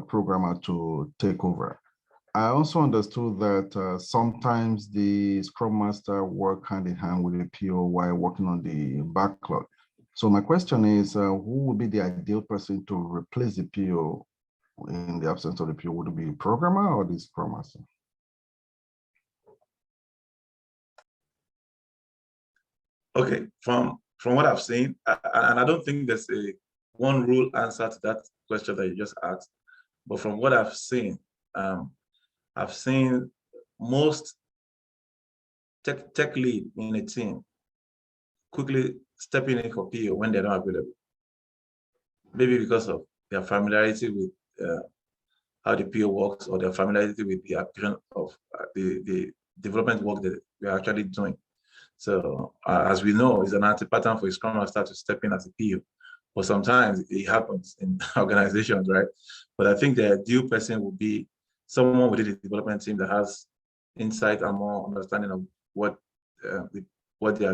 programmer to take over. I also understood that sometimes the Scrum Master work hand in hand with the PO while working on the backlog. So my question is, who would be the ideal person to replace the PO in the absence of the PO? Would it be a programmer or the Scrum Master? Okay, from what I've seen, and I don't think there's a one rule answer to that question that you just asked, but from what I've seen most tech lead in a team quickly stepping in for PO when they're not available. Maybe because of their familiarity with how the PO works, or their familiarity with the application of the development work that we're actually doing. So as we know, it's an anti-pattern for a Scrum Master to step in as a PO. But sometimes it happens in organizations, right? But I think the ideal person would be someone within the development team that has insight and more understanding of what they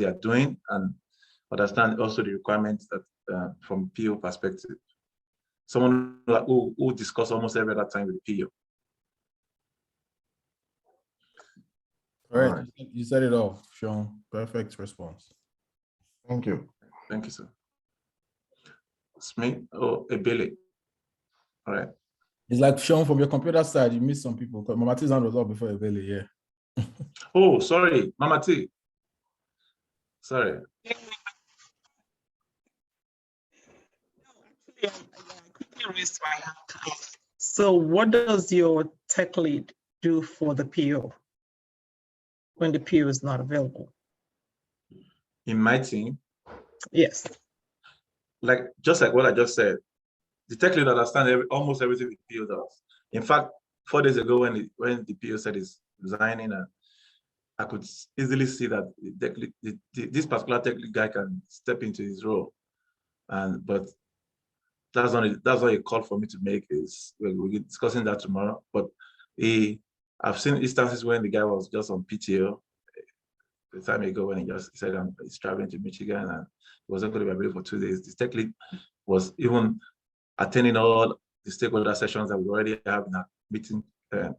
are doing, and understand also the requirements that from PO perspective. Someone who discuss almost every other time with the PO. All right. You said it all, Sean. Perfect response. Thank you. Thank you, sir. Smith or Ebele. All right. It's like Sean, from your computer side, you missed some people. Mama T's hand was up before Ebele, yeah. Oh, sorry, Mama T. Sorry. I quickly raised my hand. So what does your tech lead do for the PO when the PO is not available? In my team? Yes. Just like what I just said, the tech lead understands almost everything the PO does. In fact, 4 days ago when the PO said he's resigning, I could easily see that this particular tech lead guy can step into his role. But that's not a call for me to make. We'll be discussing that tomorrow. But I've seen instances when the guy was just on PTO the time ago, when he said he's traveling to Michigan and he wasn't going to be available for 2 days. The tech lead was even attending all the stakeholder sessions that we already have in our meeting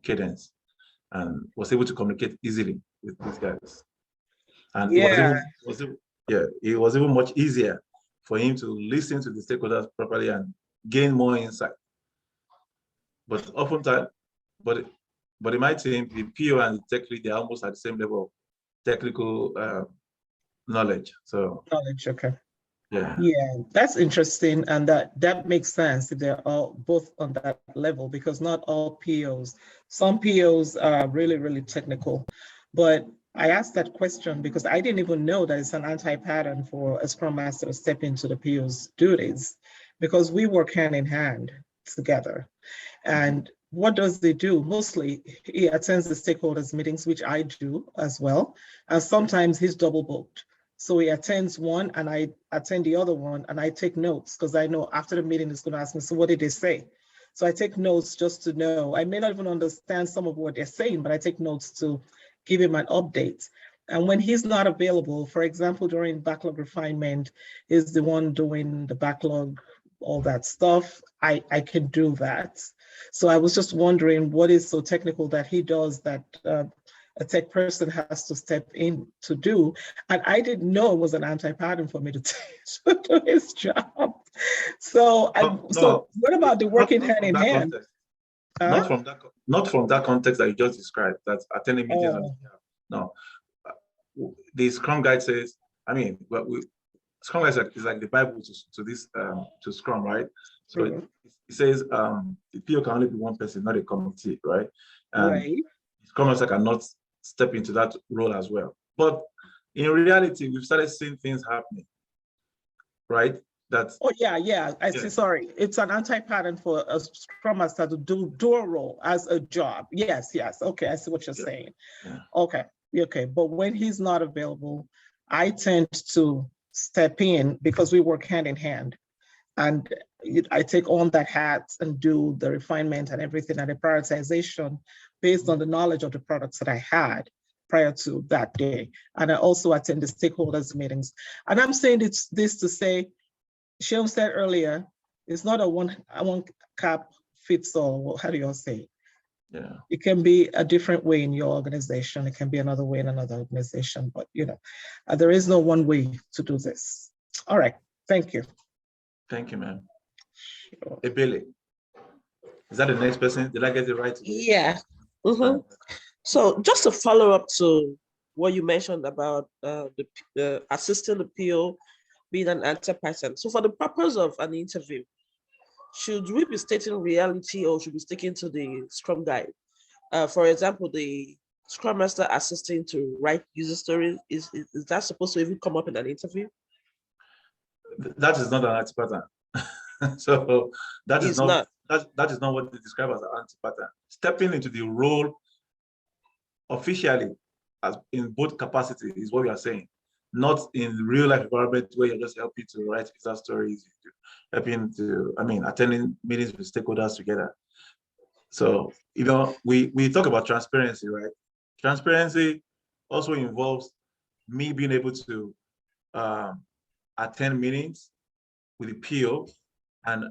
cadence, and was able to communicate easily with these guys. And it was even much easier for him to listen to the stakeholders properly and gain more insight. But oftentimes, but in my team, the PO and the tech lead, they're almost at the same level of technical knowledge. So okay. Yeah, that's interesting, and that makes sense if they're all both on that level, because not all POs, some POs are really, really technical. But I asked that question because I didn't even know that it's an anti-pattern for a Scrum Master to step into the PO's duties, because we work hand in hand together. And what does he do? Mostly he attends the stakeholders meetings, which I do as well. And sometimes he's double booked. So he attends one and I attend the other one, and I take notes because I know after the meeting he's going to ask me, so what did they say? So I take notes just to know. I may not even understand some of what they're saying, but I take notes to give him an update. And when he's not available, for example, during backlog refinement, is the one doing the backlog, all that stuff, I can do that. So I was just wondering what is so technical that he does that a tech person has to step in to do. And I didn't know it was an anti-pattern for me to do his job. So, so what about the working hand in hand? Not from that context that you just described, that's attending meetings. No, the Scrum Guide says, I mean, Scrum Guide is like the Bible to this to Scrum, right? So it says the PO can only be one person, not a committee, right? And Right. Scrum Master cannot step into that role as well. But in reality, we've started seeing things happening, right? That's I see. Sorry, it's an anti-pattern for a Scrum Master to do dual role as a job. Yes. Okay, I see what you're saying. Yeah. Okay. But when he's not available, I tend to step in because we work hand in hand. And I take on that hat and do the refinement and everything and the prioritization based on the knowledge of the products that I had prior to that day. And I also attend the stakeholders meetings. And I'm saying this to say, Sheldon said earlier, it's not a one cap fits all. How do you all say it? Yeah. It can be a different way in your organization. It can be another way in another organization, but there is no one way to do this. All right, thank you. Thank you, ma'am. Hey, Billy, is that the next person? Did I get it right today? Yeah. So just to follow up to what you mentioned about the assisting the PO being an anti-pattern. So for the purpose of an interview, should we be stating reality or should we be sticking to the Scrum Guide? For example, the Scrum Master assisting to write user stories, is that supposed to even come up in an interview? That is not an anti-pattern. So that is not what they describe as an anti-pattern. Stepping into the role officially as in both capacity is what we are saying, not in real life environment where you're just helping to write user stories, helping to, attending meetings with stakeholders together. So, we talk about transparency, right? Transparency also involves me being able to attend meetings with the PO, and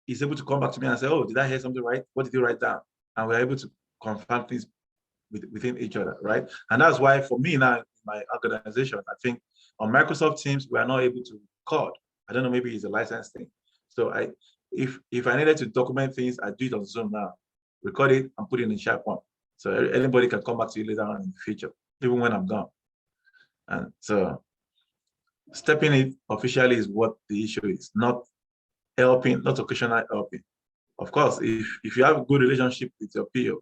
he's able to come back to me and say, oh, did I hear something right? What did you write down? And we're able to confirm things within each other, right? And that's why for me now, in my organization, I think on Microsoft Teams, we are not able to record. I don't know, maybe it's a license thing. So if I needed to document things, I do it on Zoom now, record it and put it in SharePoint. So anybody can come back to you later on in the future, even when I'm gone. And so stepping it officially is what the issue is, not helping, not occasional helping. Of course, if you have a good relationship with your PO,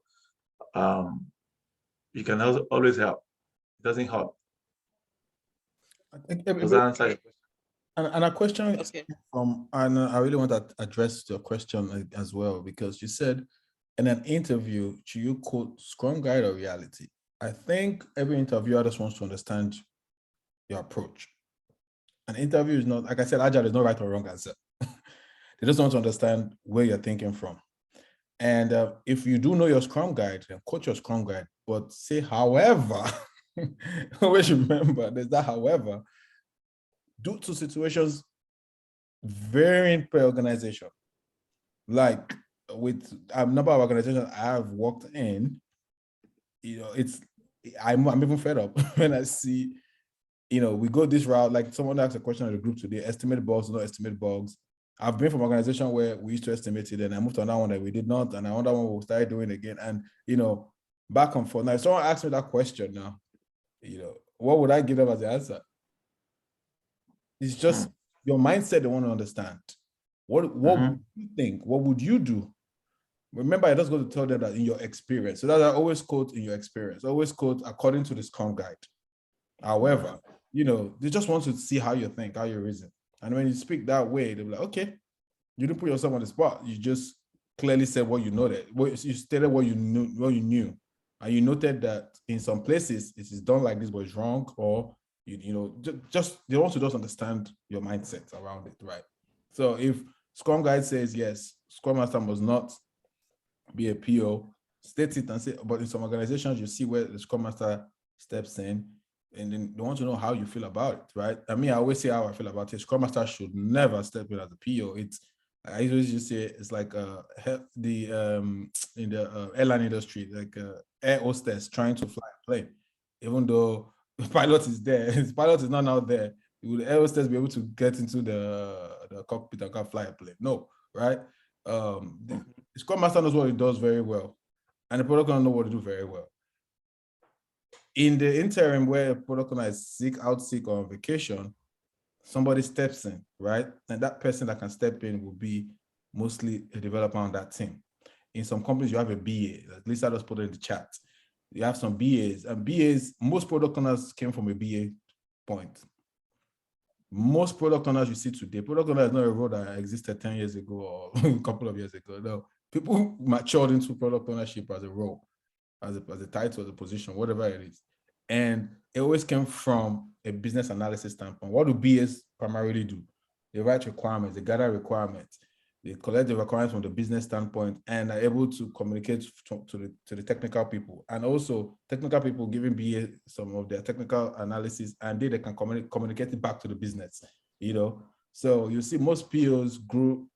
you can always help. It doesn't hurt. I think Does that answer your question? And a question Okay. from, and I really want to address your question as well, because you said in an interview, should you quote Scrum Guide or reality? I think every interviewer just wants to understand your approach. An interview is not, like I said, Agile is not right or wrong answer. They just want to understand where you're thinking from. And if you do know your Scrum Guide, then quote your Scrum Guide, but say, however, always remember there's that however, due to situations varying per organization. Like with a number of organizations I have worked in, I'm even fed up when I see, we go this route. Like someone asked a question in the group today, estimate bugs, not estimate bugs. I've been from an organization where we used to estimate it, and I moved to another one that we did not, and another one we started doing again, and back and forth. Now, if someone asked me that question now, what would I give them as the answer? It's just your mindset they want to understand. What would you think? What would you do? Remember, I just got to tell them that in your experience. So that I always quote in your experience, always quote according to the Scrum Guide. However, they just want to see how you think, how you reason. And when you speak that way, they'll be like, okay, you didn't put yourself on the spot. You just clearly said what you noted. You stated what you knew. And you noted that in some places it is done like this, but it's wrong, or just they want to just understand your mindset around it, right? So if Scrum Guide says yes, Scrum Master must not be a PO, state it and say, but in some organizations you see where the Scrum Master steps in, and then they want to know how you feel about it, right? I mean, I always say how I feel about it. Scrum Master should never step in as a PO. I usually just say it's like in the airline industry, like air hostess trying to fly a plane, even though the pilot is there. His pilot is not out there. Will the air hostess be able to get into the cockpit and can fly a plane? No, right? The Scrum Master knows what he does very well, and the product owner knows what to do very well. in the interim where a product owner is sick or on vacation, somebody steps in, right? And that person that can step in will be mostly a developer on that team. In some companies, you have a BA, like Lisa just put it in the chat. You have some BAs, and BAs, most product owners came from a BA point. Most product owners you see today, product owner is not a role that existed 10 years ago or a couple of years ago. No, people matured into product ownership as a role, as a title, as a position, whatever it is. And it always came from a business analysis standpoint. What do BAs primarily do? They write requirements, they gather requirements, they collect the requirements from the business standpoint and are able to communicate to the technical people. And also technical people giving BA some of their technical analysis, and they can communicate it back to the business, you know? So you see most POs grew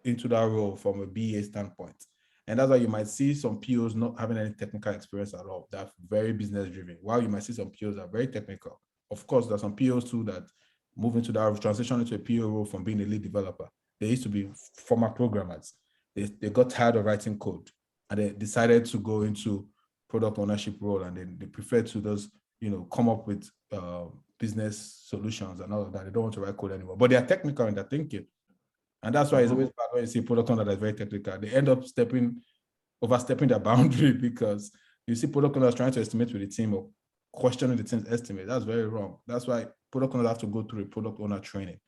into that role from a BA standpoint. And that's why you might see some POs not having any technical experience at all. They're very business driven. While you might see some POs that are very technical. Of course, there's some POs too that move into that transition into a PO role from being a lead developer. They used to be former programmers. They got tired of writing code and they decided to go into product ownership role, and then they prefer to just, you know, come up with business solutions and all of that. They don't want to write code anymore, but they are technical in their thinking. And that's why it's always bad when you see product owner that's very technical. They end up overstepping their boundary because you see product owners trying to estimate with the team or questioning the team's estimate. That's very wrong. That's why product owners have to go through a product owner training.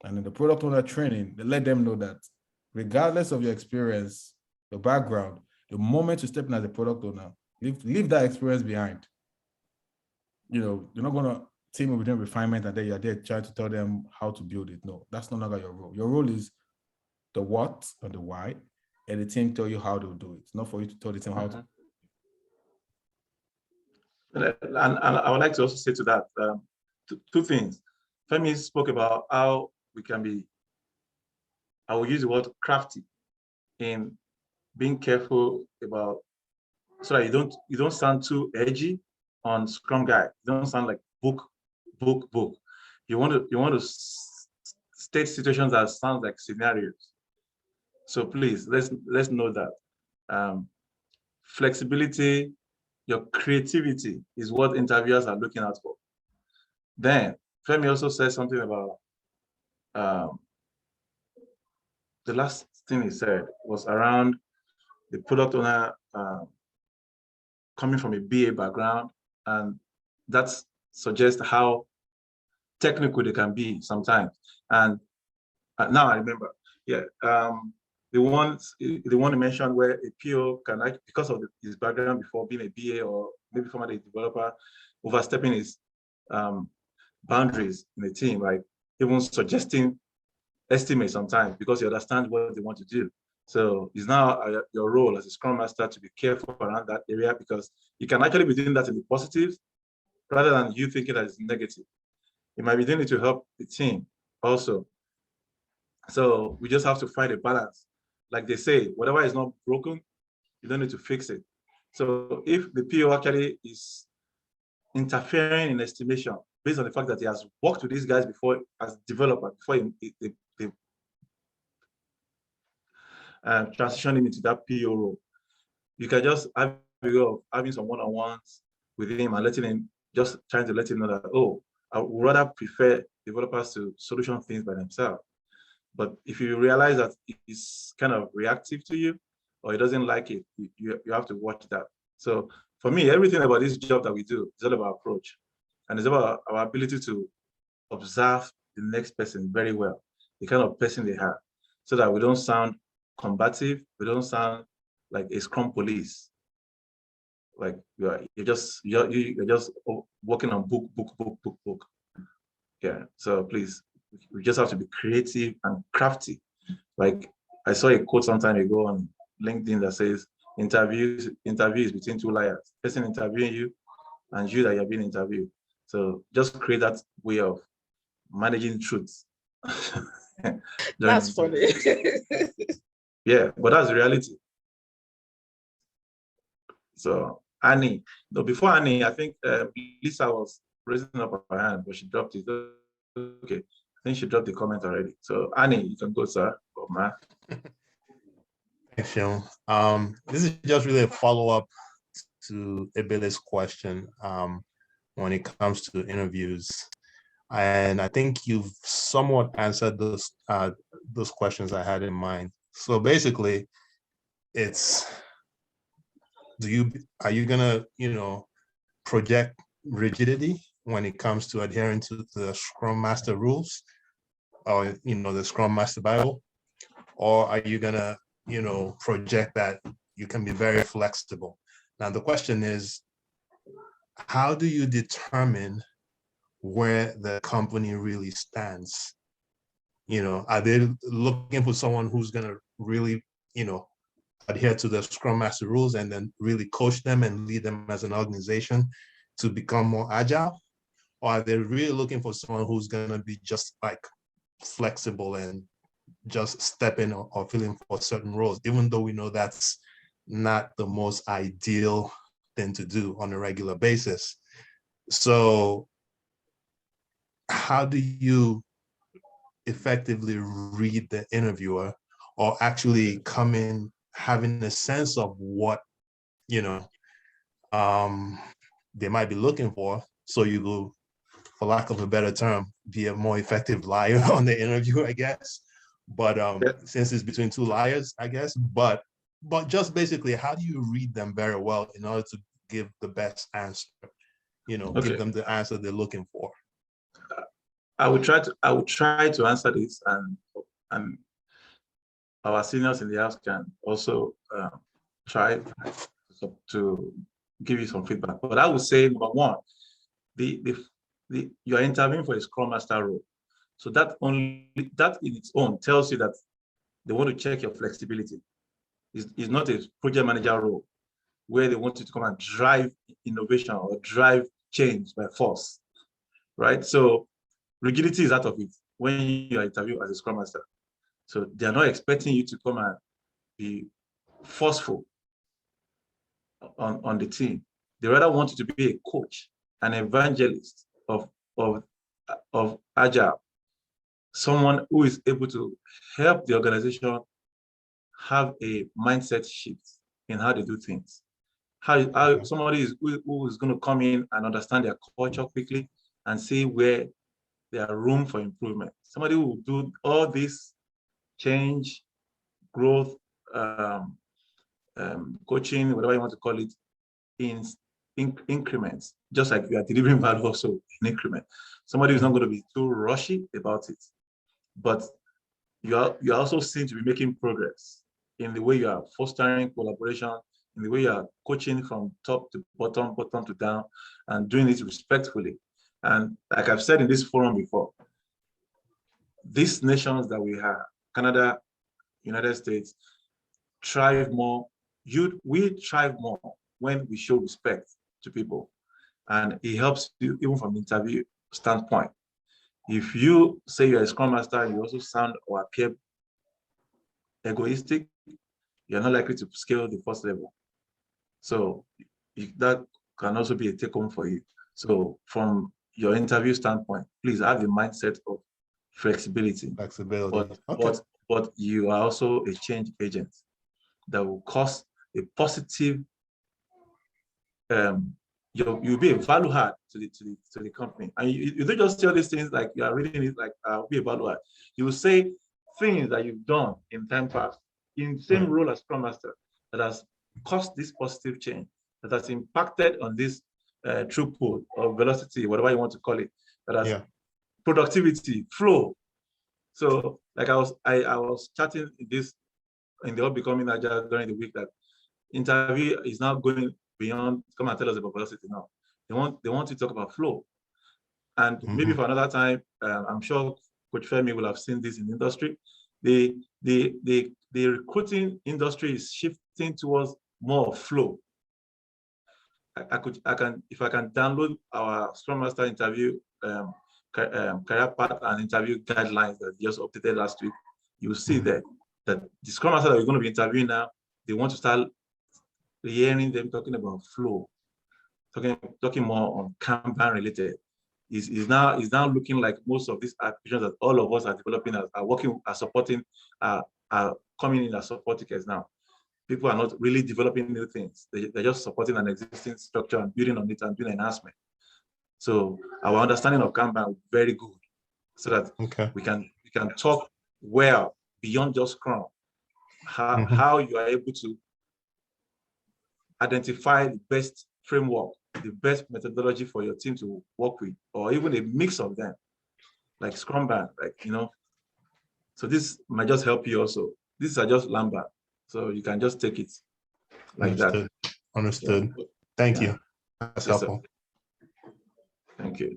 And in the product owner training, they let them know that regardless of your experience, your background, the moment you step in as a product owner, leave that experience behind. You know, you're not going to team within refinement and then you're there trying to tell them how to build it. No, that's no longer your role. Your role is the what and the why, and the team tell you how to do it. It's not for you to tell the team how to. And I would like to also say to that, two things. Femi spoke about how we can be, I will use the word crafty in being careful about, so that you don't sound too edgy on Scrum Guide. You don't sound like book. You want to state situations that sound like scenarios. So please, let's know that flexibility, your creativity is what interviewers are looking out for. Then Femi also said something about the last thing he said was around the product owner coming from a BA background, and that suggests how technical they can be sometimes. And now I remember, yeah, the one you mentioned where a PO can, because of his background before being a BA or maybe formerly a developer, overstepping his boundaries in the team, like even suggesting estimates sometimes because he understands what they want to do. So it's now your role as a Scrum Master to be careful around that area, because you can actually be doing that in the positive rather than you thinking that it's negative. You might be doing it to help the team also. So we just have to find a balance. Like they say, whatever is not broken, you don't need to fix it. So if the PO actually is interfering in estimation based on the fact that he has worked with these guys before as developer, before they transition him into that PO role, you can just have a go of having some one-on-ones with him and letting him, just trying to let him know that, oh, I would rather prefer developers to solution things by themselves. But if you realize that it's kind of reactive to you or he doesn't like it, you have to watch that. So for me, everything about this job that we do is all about approach. And it's about our ability to observe the next person very well, the kind of person they have, so that we don't sound combative, we don't sound like a Scrum police. Like you're just working on book. Yeah, so please, we just have to be creative and crafty. Like I saw a quote some time ago on LinkedIn that says, interviews between two liars, person interviewing you and you that you're being interviewed. So just create that way of managing truths. That's funny. Yeah, but that's the reality. So Annie, no, before Annie, I think Lisa was raising up her hand, but she dropped it. Okay, I think she dropped the comment already. So Annie, you can go, sir, or ma. Thanks, Sean. This is just really a follow-up to Ebile's question when it comes to interviews. And I think you've somewhat answered those questions I had in mind. So basically, it's, are you gonna, project rigidity when it comes to adhering to the Scrum Master rules, or the Scrum Master Bible? Or are you gonna, project that you can be very flexible? Now the question is, how do you determine where the company really stands? Are they looking for someone who's gonna really, adhere to the Scrum Master rules and then really coach them and lead them as an organization to become more agile? Or are they really looking for someone who's gonna be just like flexible and just step in or fill in for certain roles, even though we know that's not the most ideal thing to do on a regular basis? So how do you effectively read the interviewer, or actually come in having a sense of what, they might be looking for, so you go, for lack of a better term, be a more effective liar on the interview, I guess. But since it's between two liars, I guess, but just basically, how do you read them very well in order to give the best answer, give them the answer they're looking for? I would try to answer this, and our seniors in the house can also try to give you some feedback. But I would say, number one, you're interviewing for a Scrum Master role. So that in its own tells you that they want to check your flexibility. It's not a project manager role where they want you to come and drive innovation or drive change by force, right? So rigidity is out of it when you are interviewed as a Scrum Master. So they are not expecting you to come and be forceful on the team. They rather want you to be a coach, an evangelist of Agile, someone who is able to help the organization have a mindset shift in how they do things. How somebody who is going to come in and understand their culture quickly and see where there are room for improvement. Somebody who will do all this change, growth, coaching, whatever you want to call it, in increments, just like we are delivering value also in increment. Somebody who's not going to be too rushy about it, but you are also seen to be making progress in the way you are fostering collaboration, in the way you are coaching from top to bottom, bottom to down, and doing it respectfully. And like I've said in this forum before, these nations that we have, Canada, United States, thrive more. We thrive more when we show respect to people. And it helps you even from interview standpoint. If you say you're a Scrum Master, you also sound or appear egoistic, you're not likely to scale the first level. So that can also be a take-home for you. So from your interview standpoint, please have a mindset of flexibility. But you are also a change agent that will cause a positive. You'll be a value add to the company, and you don't just tell these things like you are reading it like be a value add. You will say things that you've done in time past in the same role as Scrum Master that has caused this positive change, that has impacted on this throughput or velocity, whatever you want to call it, that has productivity, flow. So like I was chatting in the All Becoming Agile during the week that interview is now going beyond come and tell us about velocity now. They want to talk about flow. And maybe for another time, I'm sure Coach Femi will have seen this in the industry. The recruiting industry is shifting towards more flow. If I can download our Scrum Master interview career path and interview guidelines that just updated last week, you'll see that the Scrum Master that we're going to be interviewing now, they want to start hearing them talking about flow, talking more on Kanban related. Is now looking like most of these applications that all of us are developing are working, are supporting, are coming in as support tickets now. people are not really developing new things. They're just supporting an existing structure and building on it and doing enhancement. So our understanding of Kanban is very good, so that we can talk well beyond just Scrum. How you are able to identify the best framework, the best methodology for your team to work with, or even a mix of them, like Scrumban, So this might just help you also. These are just Lambda, so you can just take it like that. Understood. Thank you. That's helpful. Thank you.